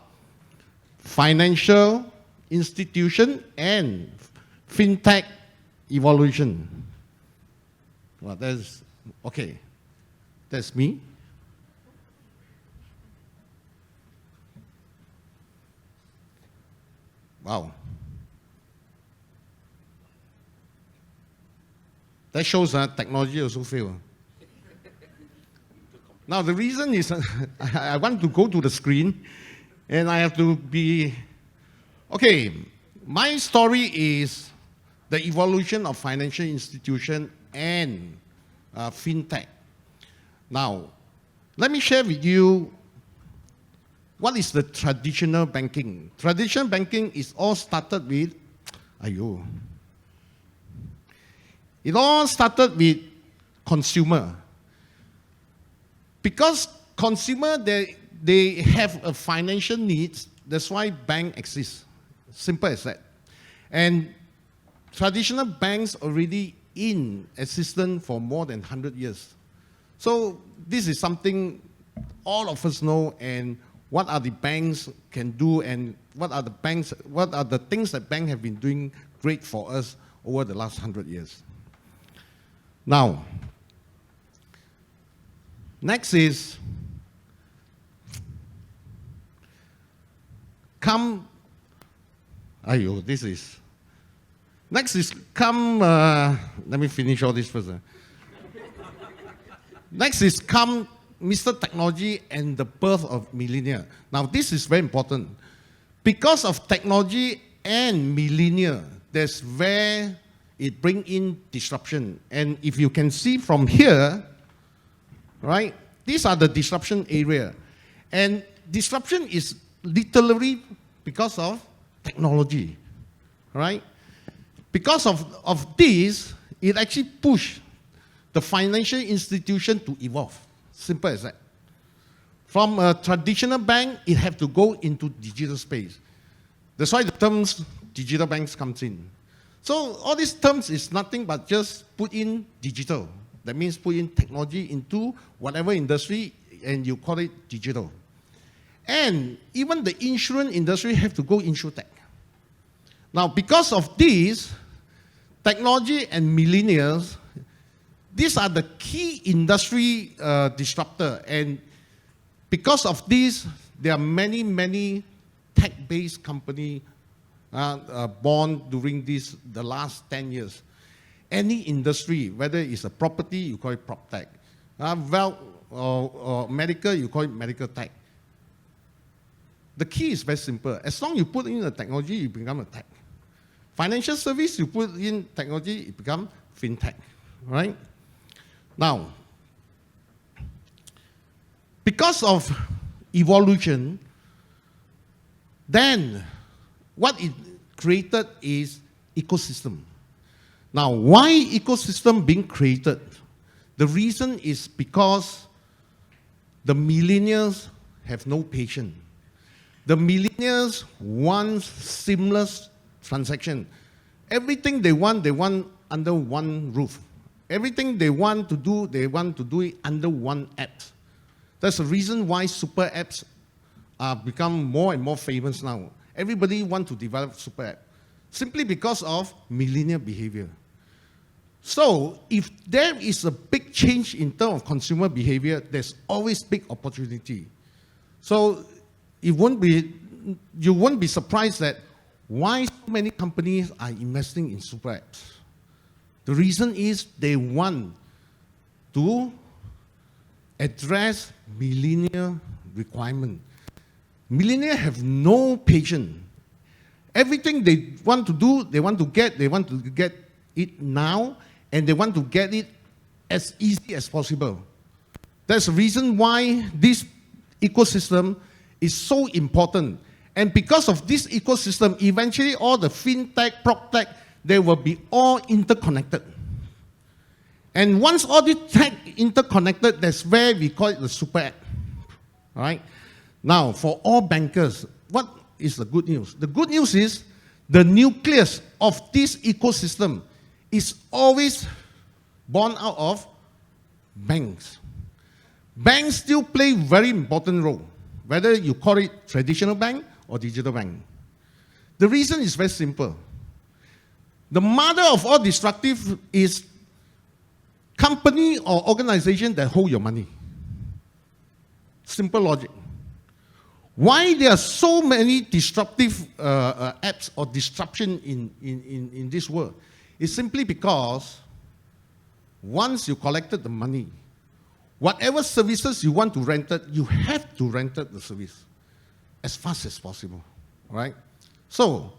financial institution and fintech evolution. Well, that's me. Wow. That shows that technology also fail. Now the reason is I want to go to the screen and I have to be, okay, my story is the evolution of financial institution and fintech. Now, let me share with you what is the traditional banking. Traditional banking is all started with, it all started with consumer. Because consumer, they have a financial needs, that's why bank exists. Simple as that. And traditional banks already in existence for more than 100 years. So this is something all of us know, and what are the banks can do, and what are the things that banks have been doing great for us over the last 100 years. Now, next is let me finish all this first. Next is come Mr. Technology and the birth of millennial. Now this is very important. Because of technology and millennial, that's where it bring in disruption. And if you can see from here, right, these are the disruption area. And disruption is literally because of technology, right? Because of this, it actually pushed the financial institution to evolve. Simple as that. From a traditional bank, it have to go into digital space. That's why the terms digital banks comes in. So all these terms is nothing but just put in digital. That means put in technology into whatever industry and you call it digital. And even the insurance industry have to go insurtech. Now because of this, technology and millennials, these are the key industry disruptor. And because of this, there are many, many tech-based companies born during the last 10 years. Any industry, whether it's a property, you call it prop tech. Or medical, you call it medical tech. The key is very simple. As long as you put in the technology, you become a tech. Financial service, you put in technology, it becomes fintech, right? Now, because of evolution, then what it created is ecosystem. Now, why ecosystem being created? The reason is because the millennials have no patience. The millennials want seamless transaction. Everything they want under one roof. Everything they want to do it under one app. That's the reason why super apps are become more and more famous now. Everybody want to develop super app, simply because of millennial behavior. So if there is a big change in terms of consumer behavior, there's always big opportunity. So you won't be surprised that why so many companies are investing in super apps. The reason is they want to address millennial requirement. Millennials have no patience. Everything they want to do, they want to get it now, and they want to get it as easy as possible. That's the reason why this ecosystem is so important. And because of this ecosystem, eventually all the fintech, proptech, they will be all interconnected. And once all this tech interconnected, that's where we call it the super app. All right? Now, for all bankers, what is the good news? The good news is the nucleus of this ecosystem is always born out of banks. Banks still play a very important role, whether you call it traditional bank or digital bank. The reason is very simple. The mother of all destructive is company or organization that hold your money. Simple logic. Why there are so many disruptive apps or disruption in this world? It's simply because once you collected the money, whatever services you want to rent it, you have to rent it the service as fast as possible, right? So,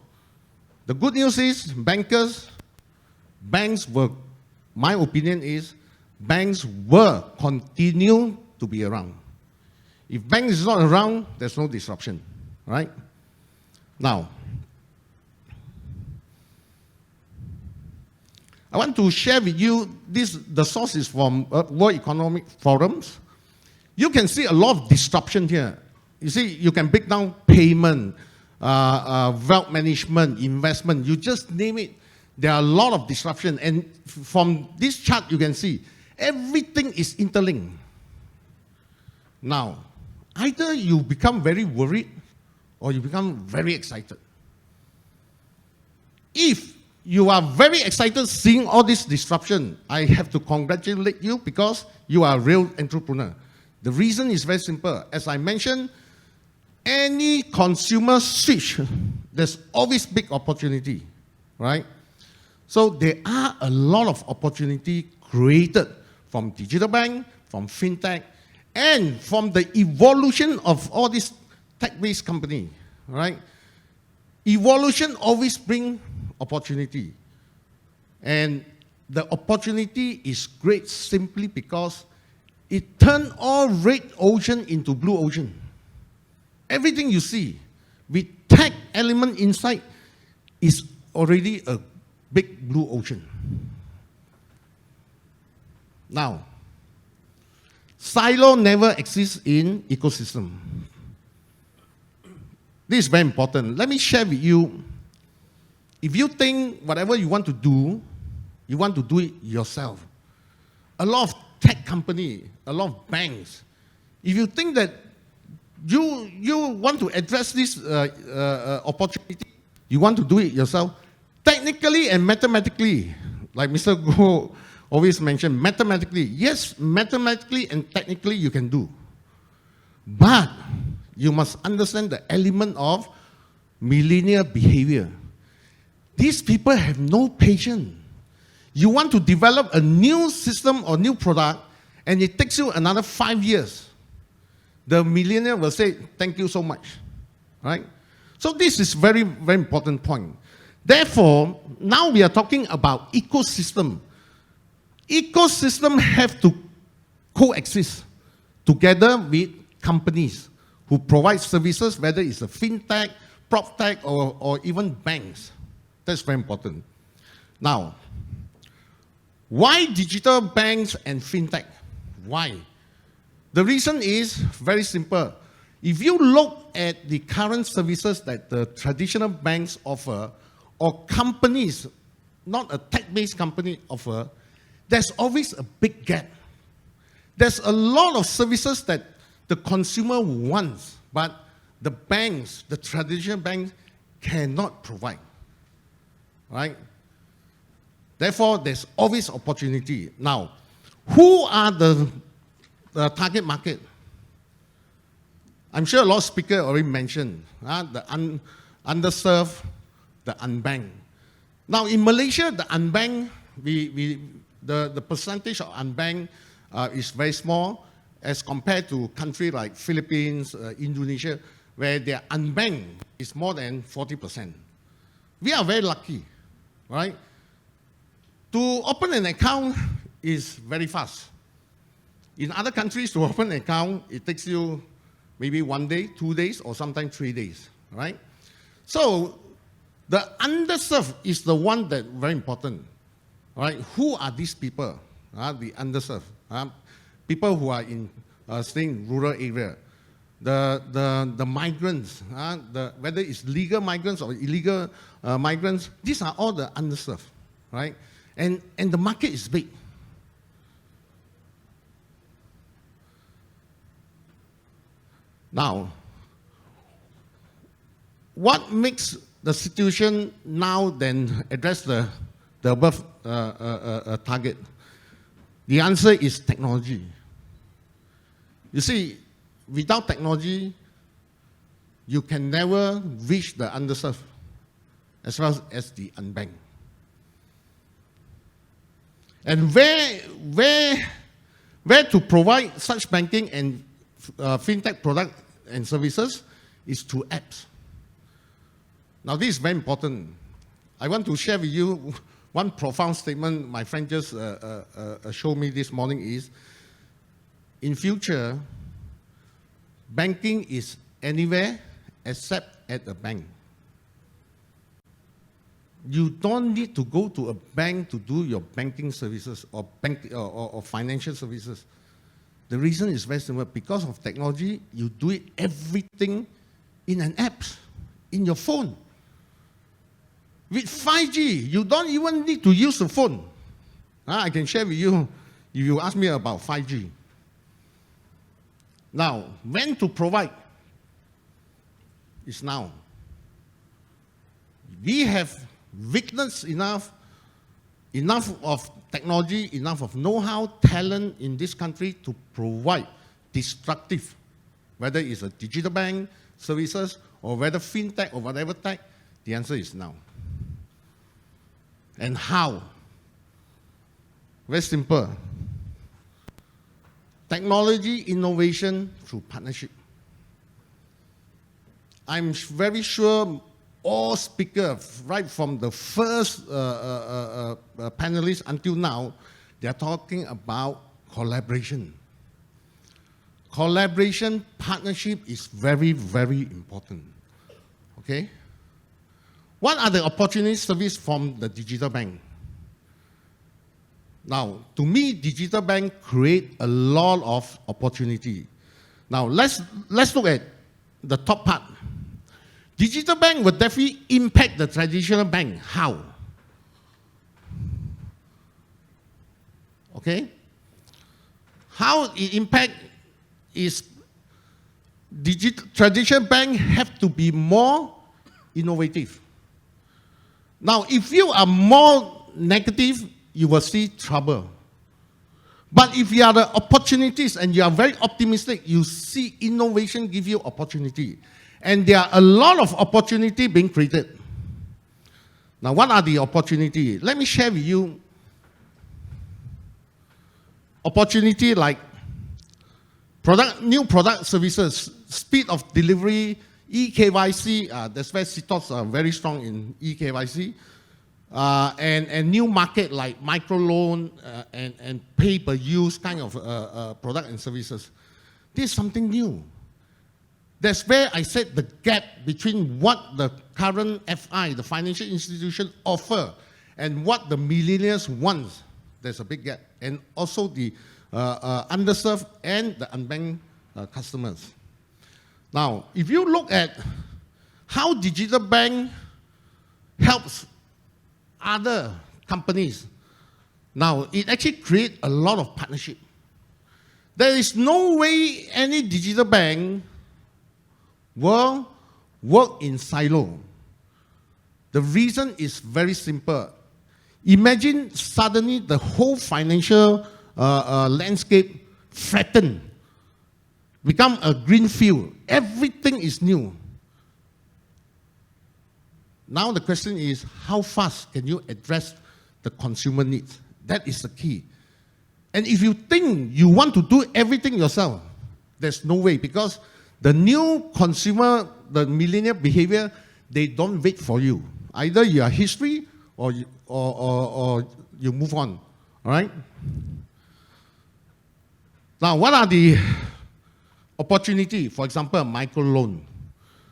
the good news is banks will, my opinion is, banks will continue to be around. If banks is not around, there's no disruption, right? Now, I want to share with you the sources from World Economic Forums. You can see a lot of disruption here. You see, you can break down payment, wealth management, investment, you just name it. There are a lot of disruption. And from this chart, you can see everything is interlinked. Now, either you become very worried or you become very excited. If you are very excited seeing all this disruption, I have to congratulate you because you are a real entrepreneur. The reason is very simple. As I mentioned, any consumer switch, there's always big opportunity, right? So there are a lot of opportunity created from digital bank, from fintech, and from the evolution of all these tech-based company, right? Evolution always brings opportunity. And the opportunity is great simply because it turned all red ocean into blue ocean. Everything you see with tech element inside is already a big blue ocean. Now, silo never exists in ecosystem. This is very important. Let me share with you, if you think whatever you want to do it yourself. A lot of tech company, a lot of banks, if you think that you want to address this opportunity, you want to do it yourself, technically and mathematically, like Mr. Goh always mentioned, mathematically, yes, mathematically and technically you can do. But you must understand the element of millennial behavior. These people have no patience. You want to develop a new system or new product, and it takes you another 5 years. The millennial will say, thank you so much, right? So this is very, very important point. Therefore, now we are talking about ecosystem. Ecosystem have to coexist together with companies who provide services, whether it's a fintech, proptech, or even banks. That's very important. Now, why digital banks and fintech? Why? The reason is very simple. If you look at the current services that the traditional banks offer, or companies, not a tech-based company offer, there's always a big gap. There's a lot of services that the consumer wants, but the banks, the traditional banks, cannot provide, right? Therefore, there's always opportunity. Now, who are the target market? I'm sure a lot of speakers already mentioned the underserved, the unbanked. Now, in Malaysia, the unbanked, the percentage of unbanked is very small as compared to countries like Philippines, Indonesia, where their unbanked is more than 40%. We are very lucky, right? To open an account is very fast. In other countries, to open an account, it takes you maybe 1 day, 2 days, or sometimes 3 days, right? So the underserved is the one that very important, right? Who are these people? The underserved, people who are in staying in rural area, the migrants, whether it's legal migrants or illegal migrants, these are all the underserved, right? And the market is big. Now, what makes the situation now then address the above target? The answer is technology. You see, without technology, you can never reach the underserved as well as the unbanked. And where to provide such banking and fintech product and services is through apps. Now, this is very important. I want to share with you one profound statement my friend just showed me this morning is, in future, banking is anywhere except at a bank. You don't need to go to a bank to do your banking services or financial services. The reason is very simple. Because of technology, you do it everything in an app, in your phone. With 5G, you don't even need to use the phone. I can share with you if you ask me about 5G. Now, when to provide is now. We have witnessed enough of technology, enough of know-how, talent in this country to provide disruptive, whether it's a digital bank services or whether fintech or whatever tech, the answer is now. And how? Very simple. technology innovation through partnership. I'm very sure all speakers, right from the first panelists until now, they are talking about collaboration. Collaboration, partnership is very, very important. Okay? What are the opportunities serviced from the digital bank? Now, to me, digital bank create a lot of opportunity. Now, let's look at the top part. Digital bank will definitely impact the traditional bank. How? Okay? How it impact is traditional bank have to be more innovative. Now, if you are more negative, you will see trouble. But if you are the opportunities and you are very optimistic, you see innovation give you opportunity. And there are a lot of opportunity being created. Now, what are the opportunity? Let me share with you opportunity like new product services, speed of delivery, eKYC, that's why CITOS are very strong in eKYC, and new market like microloan and pay-per-use kind of product and services. This is something new. That's where I said the gap between what the current FI, the financial institution, offer and what the millennials want. There's a big gap. And also the underserved and the unbanked customers. Now, if you look at how digital bank helps other companies, now it actually creates a lot of partnership. There is no way any digital bank will work in silo. The reason is very simple. Imagine suddenly the whole financial landscape flattened, become a green field. Everything is new. Now the question is, how fast can you address the consumer needs? That is the key. And if you think you want to do everything yourself, there's no way, because the new consumer, the millennial behavior, they don't wait for you. Either you are history or you move on. All right? Now, what are the opportunity? For example, micro loan,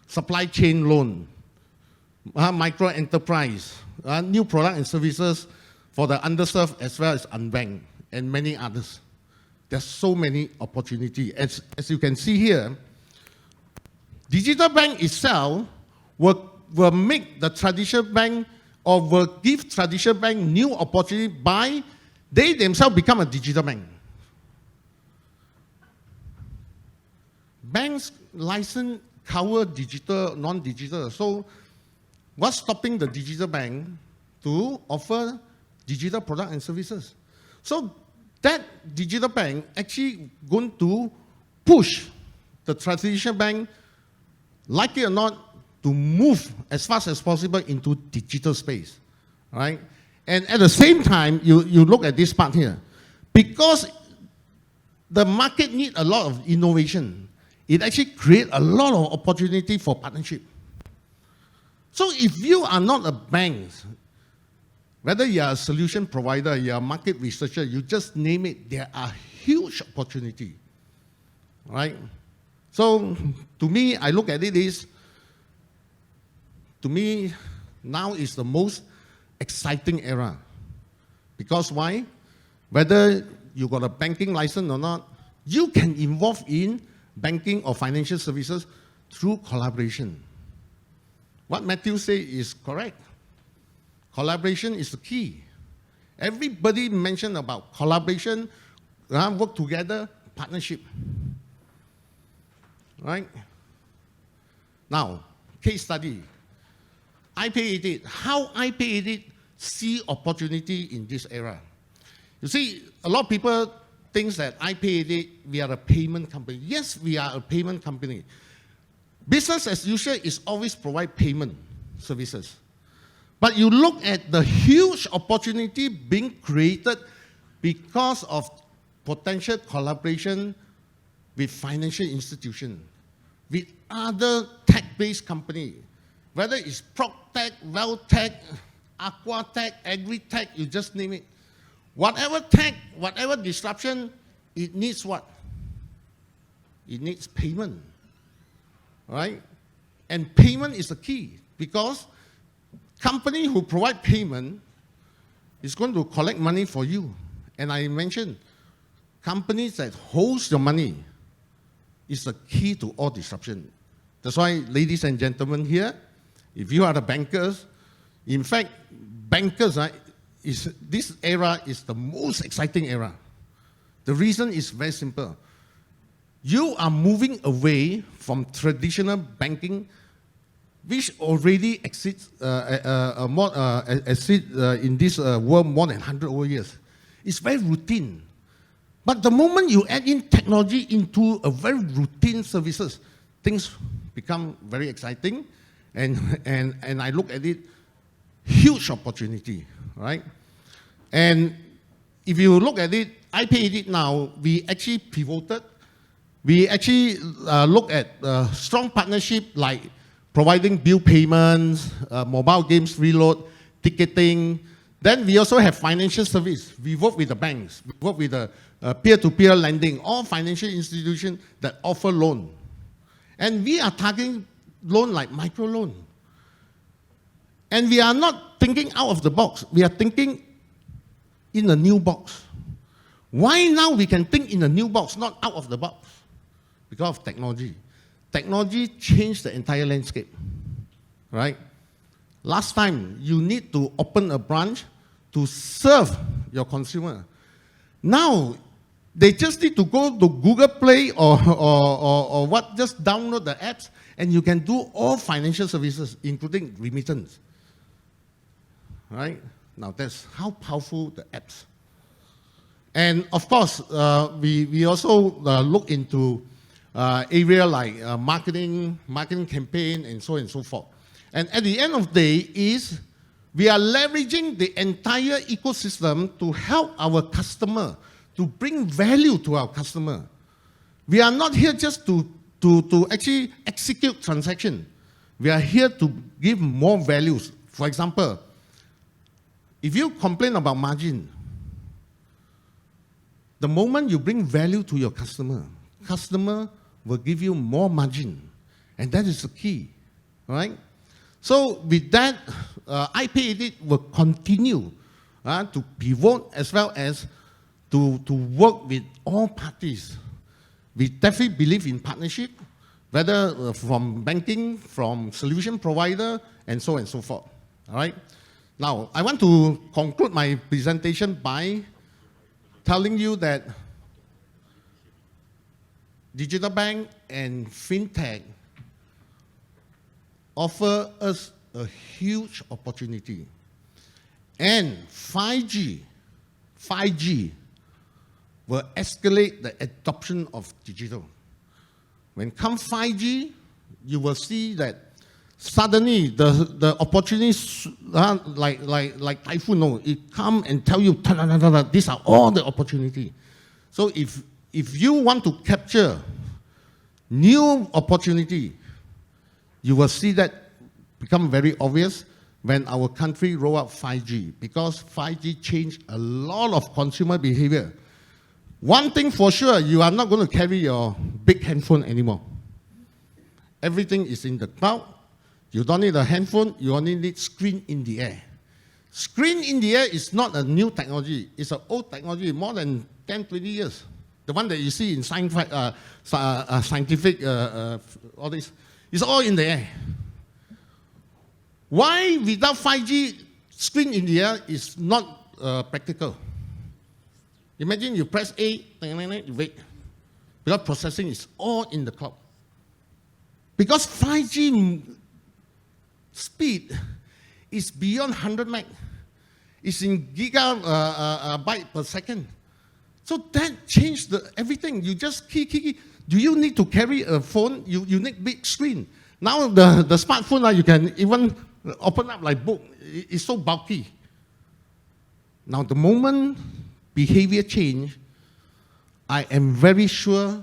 supply chain loan, micro enterprise, new product and services for the underserved as well as unbanked, and many others. There's so many opportunity. As you can see here, digital bank itself will make the traditional bank, or will give traditional bank new opportunity by they themselves become a digital bank. Banks license cover digital, non-digital. So what's stopping the digital bank to offer digital product and services? So that digital bank actually going to push the traditional bank, like it or not, to move as fast as possible into digital space, right? And at the same time, you look at this part here. Because the market needs a lot of innovation, it actually creates a lot of opportunity for partnership. So if you are not a bank, whether you are a solution provider, you are a market researcher, you just name it, there are huge opportunity, right? So to me, I look at it is, to me, now is the most exciting era. Because why? Whether you got a banking license or not, you can involve in banking or financial services through collaboration. What Matthew said is correct. Collaboration is the key. Everybody mentioned about collaboration, work together, partnership. Right? Now, case study. iPay88. How iPay88 see opportunity in this era? You see, a lot of people think that iPay88, we are a payment company. Yes, we are a payment company. Business as usual is always provide payment services. But you look at the huge opportunity being created because of potential collaboration with financial institutions, with other tech-based companies, whether it's PropTech, WealthTech, Aquatech, Agri-Tech, you just name it. Whatever tech, whatever disruption, it needs what? It needs payment, right? And payment is the key, because company who provide payment is going to collect money for you. And I mentioned, companies that host your money is the key to all disruption. That's why, ladies and gentlemen here, if you are the bankers, in fact, bankers, this era is the most exciting era. The reason is very simple. You are moving away from traditional banking, which already exceeds in this world more than 100 over years. It's very routine. But the moment you add in technology into a very routine services, things become very exciting. And I look at it, huge opportunity, right? And if you look at it, IP80 now, we actually pivoted. We actually look at strong partnership like providing bill payments, mobile games reload, ticketing. Then we also have financial service. We work with the banks. We work with the peer-to-peer lending, all financial institutions that offer loan. And we are targeting loan like micro loan. And we are not thinking out of the box. We are thinking in a new box. Why now we can think in a new box, not out of the box? Because of technology. Technology changed the entire landscape, right? Last time, you need to open a branch to serve your consumer. Now, they just need to go to Google Play or what, just download the apps, and you can do all financial services, including remittance, right? Now, that's how powerful the apps. And of course, we also look into area like marketing campaign, and so on and so forth. And at the end of the day is, we are leveraging the entire ecosystem to help our customer, to bring value to our customer. We are not here just to actually execute transaction. We are here to give more values. For example, if you complain about margin, the moment you bring value to your customer will give you more margin. And that is the key, right? So with that, IP80 will continue to pivot as well as to work with all parties. We definitely believe in partnership, whether from banking, from solution provider, and so on and so forth, all right? Now, I want to conclude my presentation by telling you that digital bank and fintech offer us a huge opportunity. And 5G will escalate the adoption of digital. When comes 5G, you will see that suddenly the opportunities like typhoon, no, it come and tell you, these are all the opportunity. So if you want to capture new opportunity, you will see that become very obvious when our country roll out 5G, because 5G changed a lot of consumer behavior. One thing for sure, you are not going to carry your big handphone anymore. Everything is in the cloud. You don't need a handphone, you only need screen in the air. Screen in the air is not a new technology, it's an old technology, more than 10, 20 years. The one that you see in scientific, all this, it's all in the air. Why without 5G, screen in the air is not practical? Imagine you press A, you wait. Because processing is all in the cloud. Because 5G speed is beyond 100 meg. It's in gigabyte per second. So that changed everything. You just key. Do you need to carry a phone? You need big screen. Now the smartphone, you can even open up like book. It's so bulky. Now the moment behavior change, I am very sure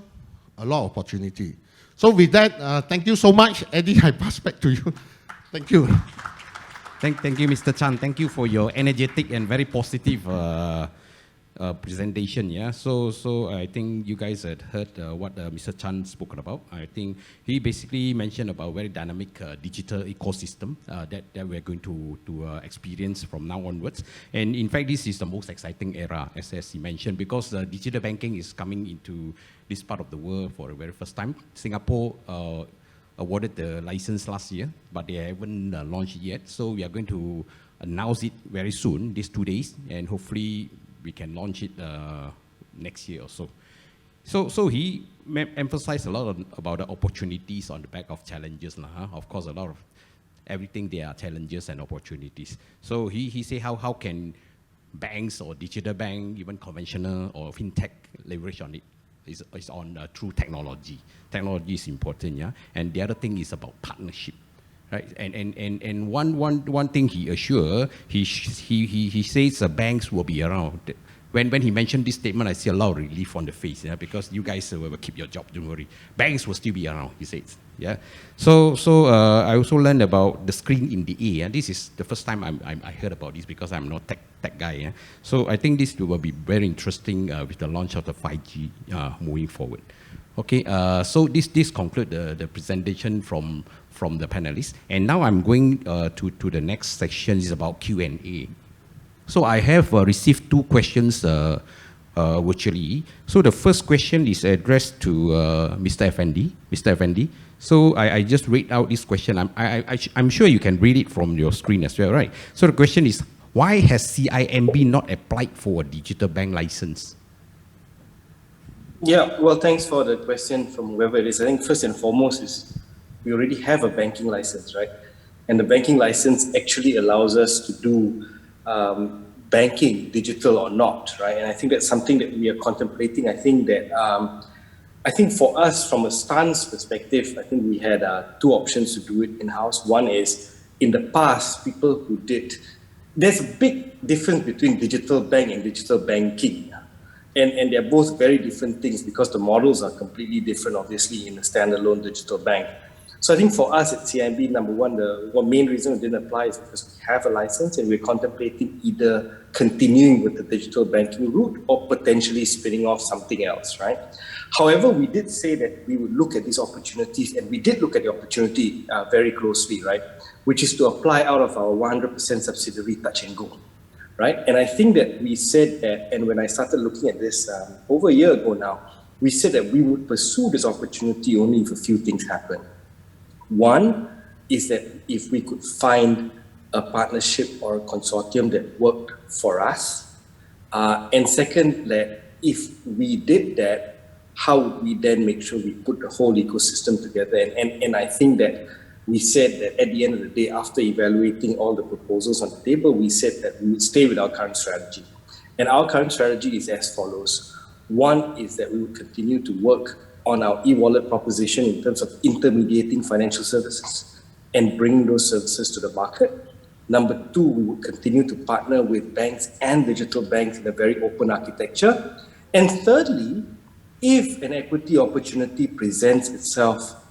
a lot of opportunity. So with that, thank you so much. Eddie, I pass back to you. Thank you. Thank you, Mr. Chan. Thank you for your energetic and very positive presentation. Yeah. So I think you guys had heard what Mr. Chan spoke about. I think he basically mentioned about very dynamic digital ecosystem that we're going to experience from now onwards. And in fact, this is the most exciting era, as he mentioned, because digital banking is coming into this part of the world for the very first time. Singapore awarded the license last year, but they haven't launched it yet. So we are going to announce it very soon, these 2 days, and hopefully we can launch it next year or so. So he emphasized a lot about the opportunities on the back of challenges. Of course, a lot of everything there are challenges and opportunities. So he say how can banks or digital bank, even conventional or fintech leverage on it? Is on through technology. Technology is important, yeah. And the other thing is about partnership, right? And one thing he assured, he says banks will be around. When he mentioned this statement, I see a lot of relief on the face, yeah, because you guys will keep your job, don't worry. Banks will still be around, he says, yeah. So I also learned about the screen in the air. This is the first time I heard about this because I'm not tech guy, yeah. So I think this will be very interesting with the launch of the 5G moving forward. Okay, so this concludes the presentation from the panelists, and now I'm going to the next section. Is about Q&A. So I have received 2 questions virtually. So the first question is addressed to Mr. Effendy. Mr. Effendy. So I just read out this question. I'm sure you can read it from your screen as well, right? So the question is, why has CIMB not applied for a digital bank license? Yeah, well, thanks for the question from whoever it is. I think first and foremost is we already have a banking license, right? And the banking license actually allows us to do banking, digital or not, right? And I think that's something that we are contemplating. I think that, I think for us, from a stance perspective, I think we had 2 options to do it in-house. One is, in the past, people who did, there's a big difference between digital bank and digital banking. And they're both very different things because the models are completely different, obviously, in a standalone digital bank. So I think for us at CIMB, number one, the main reason we didn't apply is because we have a license and we're contemplating either continuing with the digital banking route or potentially spinning off something else, right? However, we did say that we would look at these opportunities, and we did look at the opportunity very closely, right? Which is to apply out of our 100% subsidiary Touch and Go, right? And I think that we said that, and when I started looking at this over a year ago now, we said that we would pursue this opportunity only if a few things happen. One is that if we could find a partnership or a consortium that worked for us. And second, that if we did that, how would we then make sure we put the whole ecosystem together? And I think that we said that at the end of the day, after evaluating all the proposals on the table, we said that we would stay with our current strategy. And our current strategy is as follows. One is that we would continue to work on our e-wallet proposition in terms of intermediating financial services and bringing those services to the market. Number 2, we would continue to partner with banks and digital banks in a very open architecture. And thirdly, if an equity opportunity presents itself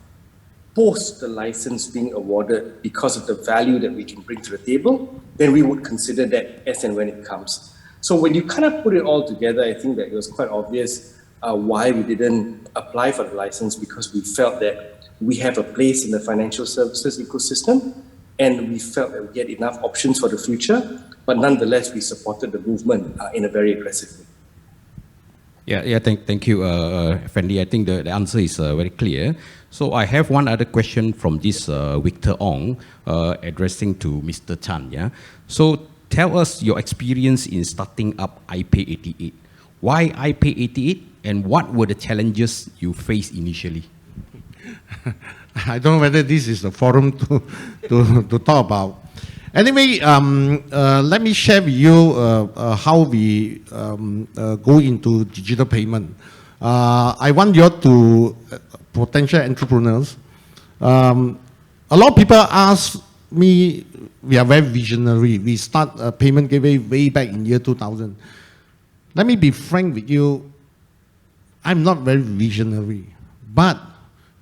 post the license being awarded because of the value that we can bring to the table, then we would consider that as and when it comes. So when you kind of put it all together, I think that it was quite obvious why we didn't apply for the license, because we felt that we have a place in the financial services ecosystem and we felt that we had enough options for the future, but nonetheless, we supported the movement in a very aggressive way. Yeah. Thank you, Effendy. I think the answer is very clear. So I have one other question from this Victor Ong, addressing to Mr. Chan. Yeah. So tell us your experience in starting up iPay88. Why iPay88, and what were the challenges you faced initially? I don't know whether this is the forum to talk about. Anyway, let me share with you how we go into digital payment. I want you to potential entrepreneurs. A lot of people ask me, we are very visionary. We start a payment gateway way back in year 2000. Let me be frank with you. I'm not very visionary. But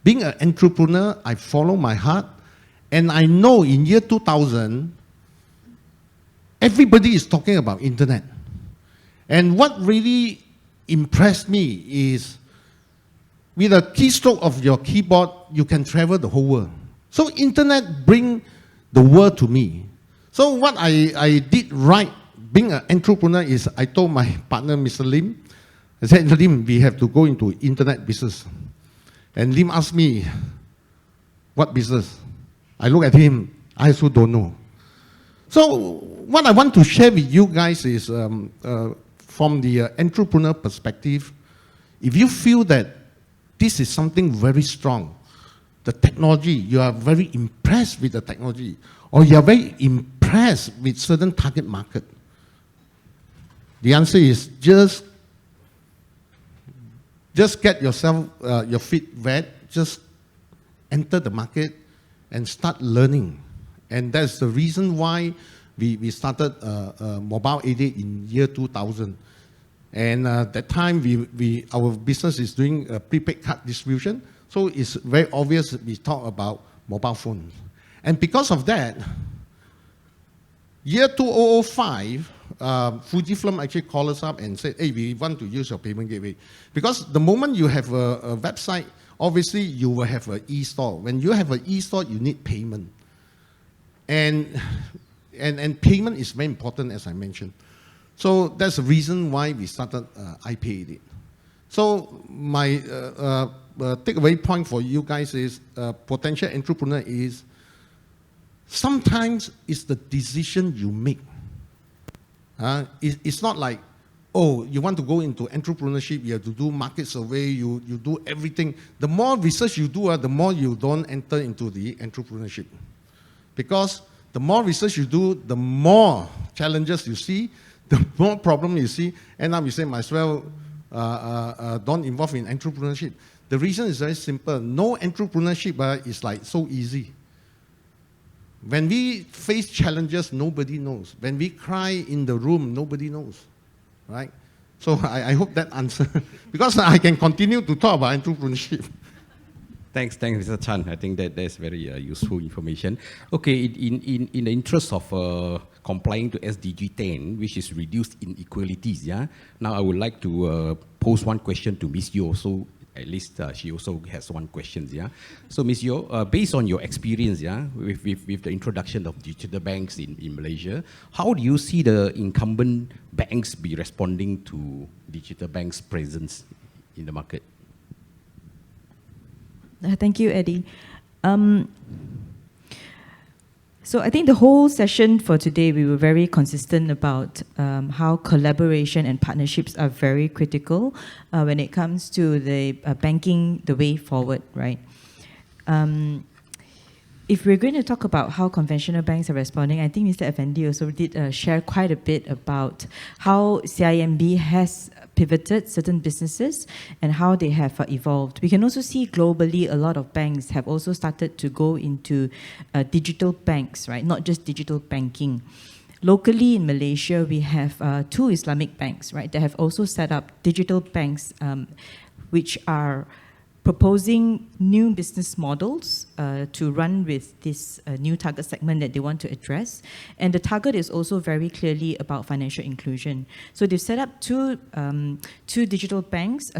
being an entrepreneur, I follow my heart. And I know in year 2000, everybody is talking about internet. And what really impressed me is with a keystroke of your keyboard, you can travel the whole world. So internet bring the world to me. So what I did right being an entrepreneur is I told my partner, Mr. Lim, I said, Lim, we have to go into internet business. And Lim asked me, what business? I look at him, I also don't know. So what I want to share with you guys is from the entrepreneur perspective, if you feel that this is something very strong, the technology, you are very impressed with the technology, or you are very impressed with certain target market, the answer is just get yourself, your feet wet, just enter the market and start learning. And that's the reason why we started Mobile 88 in year 2000. And that time, our business is doing prepaid card distribution. So it's very obvious we talk about mobile phones. And because of that, year 2005, Fujifilm actually called us up and said, hey, we want to use your payment gateway. Because the moment you have a website, obviously you will have an e-store. When you have an e-store, you need payment. And payment is very important, as I mentioned. So that's the reason why we started IP88. So my takeaway point for you guys is potential entrepreneur is sometimes it's the decision you make. It's not like, oh, you want to go into entrepreneurship, you have to do market survey, you do everything. The more research you do, the more you don't enter into the entrepreneurship. Because the more research you do, the more challenges you see, the more problem you see, and now you say, might as well don't involve in entrepreneurship. The reason is very simple. No entrepreneurship is like so easy. When we face challenges, nobody knows. When we cry in the room, nobody knows, right? So I hope that answers, because I can continue to talk about entrepreneurship. Thanks, Mr. Chan. I think that's very useful information. Okay, in the interest of complying to SDG 10, which is reduced inequalities, yeah. Now I would like to pose one question to Ms. Yeoh, so at least she also has one question, yeah. So Ms. Yeoh, based on your experience, yeah, with the introduction of digital banks in Malaysia, how do you see the incumbent banks be responding to digital banks' presence in the market? Thank you, Eddie. So I think the whole session for today, we were very consistent about how collaboration and partnerships are very critical when it comes to the banking, the way forward, right? If we're going to talk about how conventional banks are responding, I think Mr. Effendy also did share quite a bit about how CIMB has pivoted certain businesses and how they have evolved. We can also see globally a lot of banks have also started to go into digital banks, right? Not just digital banking. Locally in Malaysia, we have 2 Islamic banks, right, that have also set up digital banks which are proposing new business models to run with this new target segment that they want to address. And the target is also very clearly about financial inclusion. So they've set up two digital banks,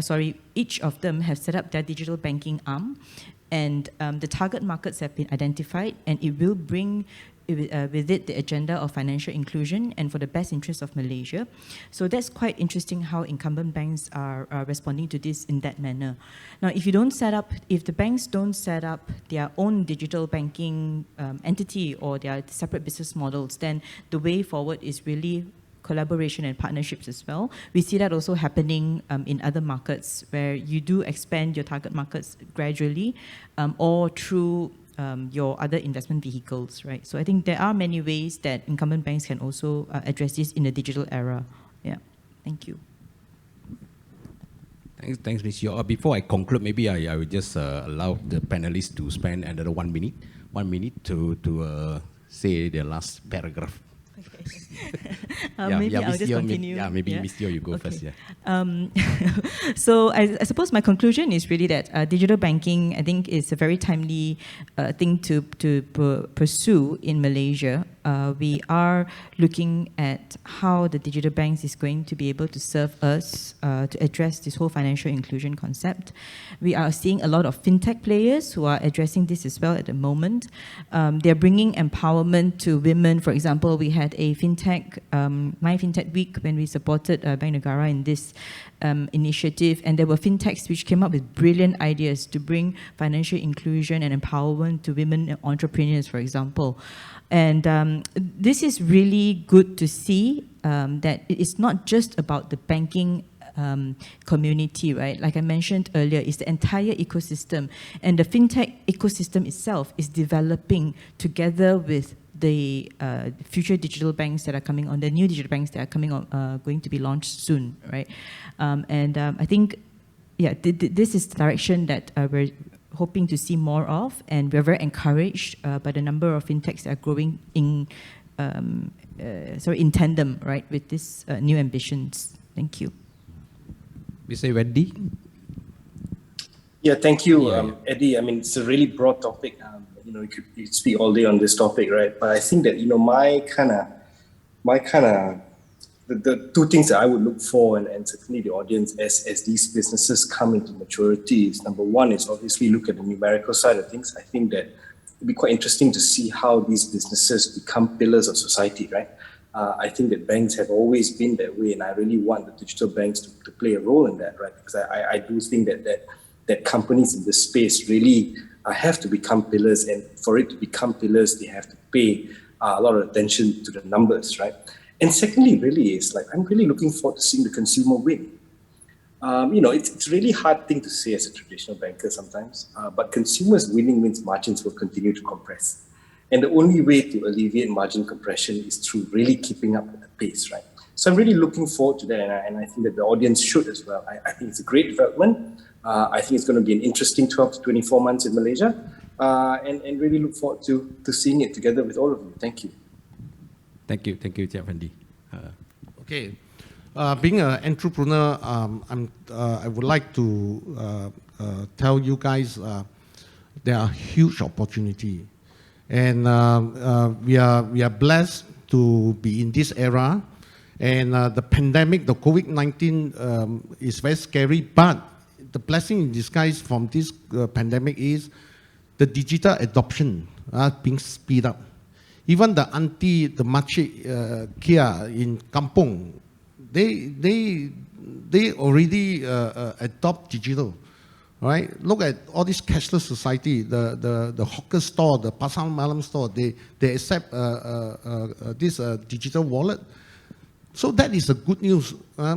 each of them have set up their digital banking arm, and the target markets have been identified, and it will bring with it the agenda of financial inclusion and for the best interest of Malaysia. So that's quite interesting how incumbent banks are responding to this in that manner. Now, if the banks don't set up their own digital banking entity or their separate business models, then the way forward is really collaboration and partnerships as well. We see that also happening in other markets where you do expand your target markets gradually or through your other investment vehicles, right? So I think there are many ways that incumbent banks can also address this in the digital era. Yeah, thank you. Thanks, Ms. Yeoh. Before I conclude, maybe I will just allow the panelists to spend another 1 minute to say their last paragraph. Okay. Maybe I'll just continue. Maybe Miss Yeoh, you go first. Yeah. So I suppose my conclusion is really that digital banking, I think, is a very timely thing to pursue in Malaysia. We are looking at how the digital banks is going to be able to serve us to address this whole financial inclusion concept. We are seeing a lot of fintech players who are addressing this as well at the moment. They're bringing empowerment to women. For example, we had a fintech, My Fintech Week, when we supported Bank Negara in this initiative, and there were fintechs which came up with brilliant ideas to bring financial inclusion and empowerment to women entrepreneurs, for example. And this is really good to see that it is not just about the banking community, right? Like I mentioned earlier, it's the entire ecosystem. And the fintech ecosystem itself is developing together with the future digital banks that are coming on, the new digital banks that are coming on, going to be launched soon, right? I think, yeah, this is the direction that we're hoping to see more of, and we're very encouraged by the number of fintechs that are growing in tandem, right, with these new ambitions. Thank you. Mr. Effendy? Yeah, thank you, Eddie. I mean, it's a really broad topic. You could speak all day on this topic, right? But I think that, the two things that I would look for, and certainly the audience, as these businesses come into maturity, is number one is obviously look at the numerical side of things. I think that it'd be quite interesting to see how these businesses become pillars of society, right? I think that banks have always been that way, and I really want the digital banks to play a role in that, right? Because I do think that companies in this space really have to become pillars, and for it to become pillars, they have to pay a lot of attention to the numbers, right? And secondly, really is I'm really looking forward to seeing the consumer win. It's a really hard thing to say as a traditional banker sometimes, but consumers winning means margins will continue to compress. And the only way to alleviate margin compression is through really keeping up with the pace, right? So I'm really looking forward to that, and I think that the audience should as well. I think it's a great development. I think it's going to be an interesting 12 to 24 months in Malaysia, and really look forward to seeing it together with all of you. Thank you. Thank you, Effendy. Okay. Being an entrepreneur, I would like to tell you guys there are huge opportunity. And we are blessed to be in this era. And the pandemic, the COVID-19 is very scary, but the blessing in disguise from this pandemic is the digital adoption being speed up. Even the auntie, the makcik Kia in Kampung, they already adopt digital. Right? Look at all this cashless society, the hawker store, the pasar malam store, they accept this digital wallet. So that is a good news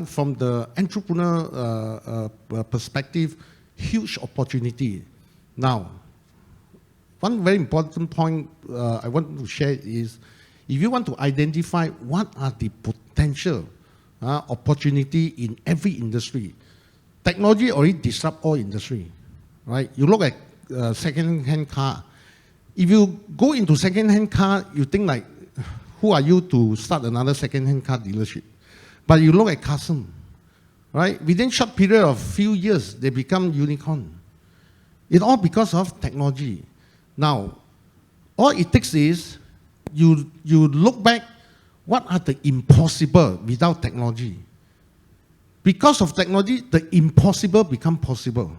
from the entrepreneur perspective, huge opportunity. Now, one very important point I want to share is, if you want to identify what are the potential opportunity in every industry, technology already disrupt all industry, right? You look at second-hand car. If you go into second-hand car, you think like, who are you to start another second-hand car dealership? But you look at Cimb, right? Within short period of few years, they become unicorn. It's all because of technology. Now, all it takes is you look back, what are the impossible without technology? Because of technology, the impossible become possible.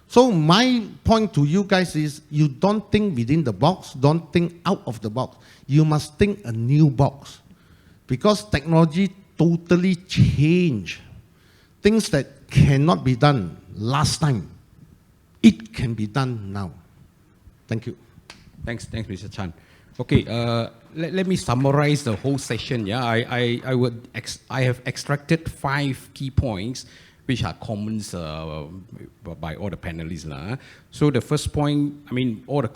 So my point to you guys is, you don't think within the box, don't think out of the box. You must think a new box. Because technology totally changed things that cannot be done last time. It can be done now. Thank you. Thanks, Mr. Chan. Okay, let me summarize the whole session. Yeah, I have extracted 5 key points which are common by all the panelists. So the first point, I mean, all the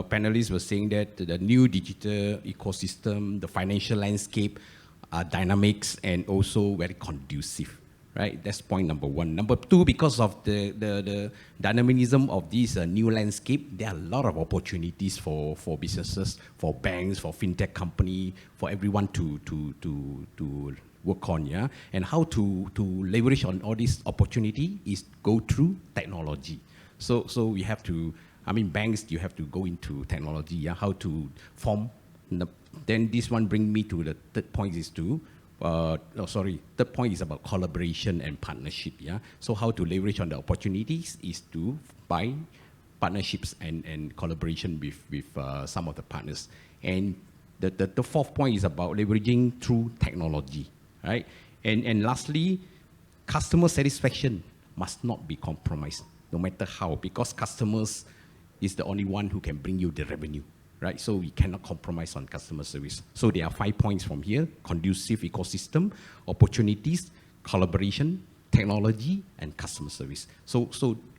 panelists were saying that the new digital ecosystem, the financial landscape are dynamics and also very conducive right? That's point number one. Number two, because of the dynamism of this new landscape, there are a lot of opportunities for businesses, for banks, for fintech company, for everyone to work on, yeah? And how to leverage on all this opportunity is go through technology. So we have to, I mean, banks, you have to go into technology, yeah? How to form, then this one bring me to the third point is to, third point is about collaboration and partnership, yeah? So how to leverage on the opportunities is to buy partnerships and collaboration with some of the partners. And the fourth point is about leveraging through technology, right? And lastly, customer satisfaction must not be compromised, no matter how, because customers is the only one who can bring you the revenue, right? So we cannot compromise on customer service. So there are 5 points from here: conducive ecosystem, opportunities, collaboration, technology, and customer service. So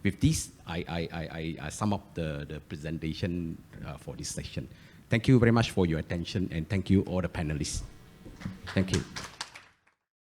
with this, I sum up the presentation for this session. Thank you very much for your attention, and thank you all the panelists. Thank you.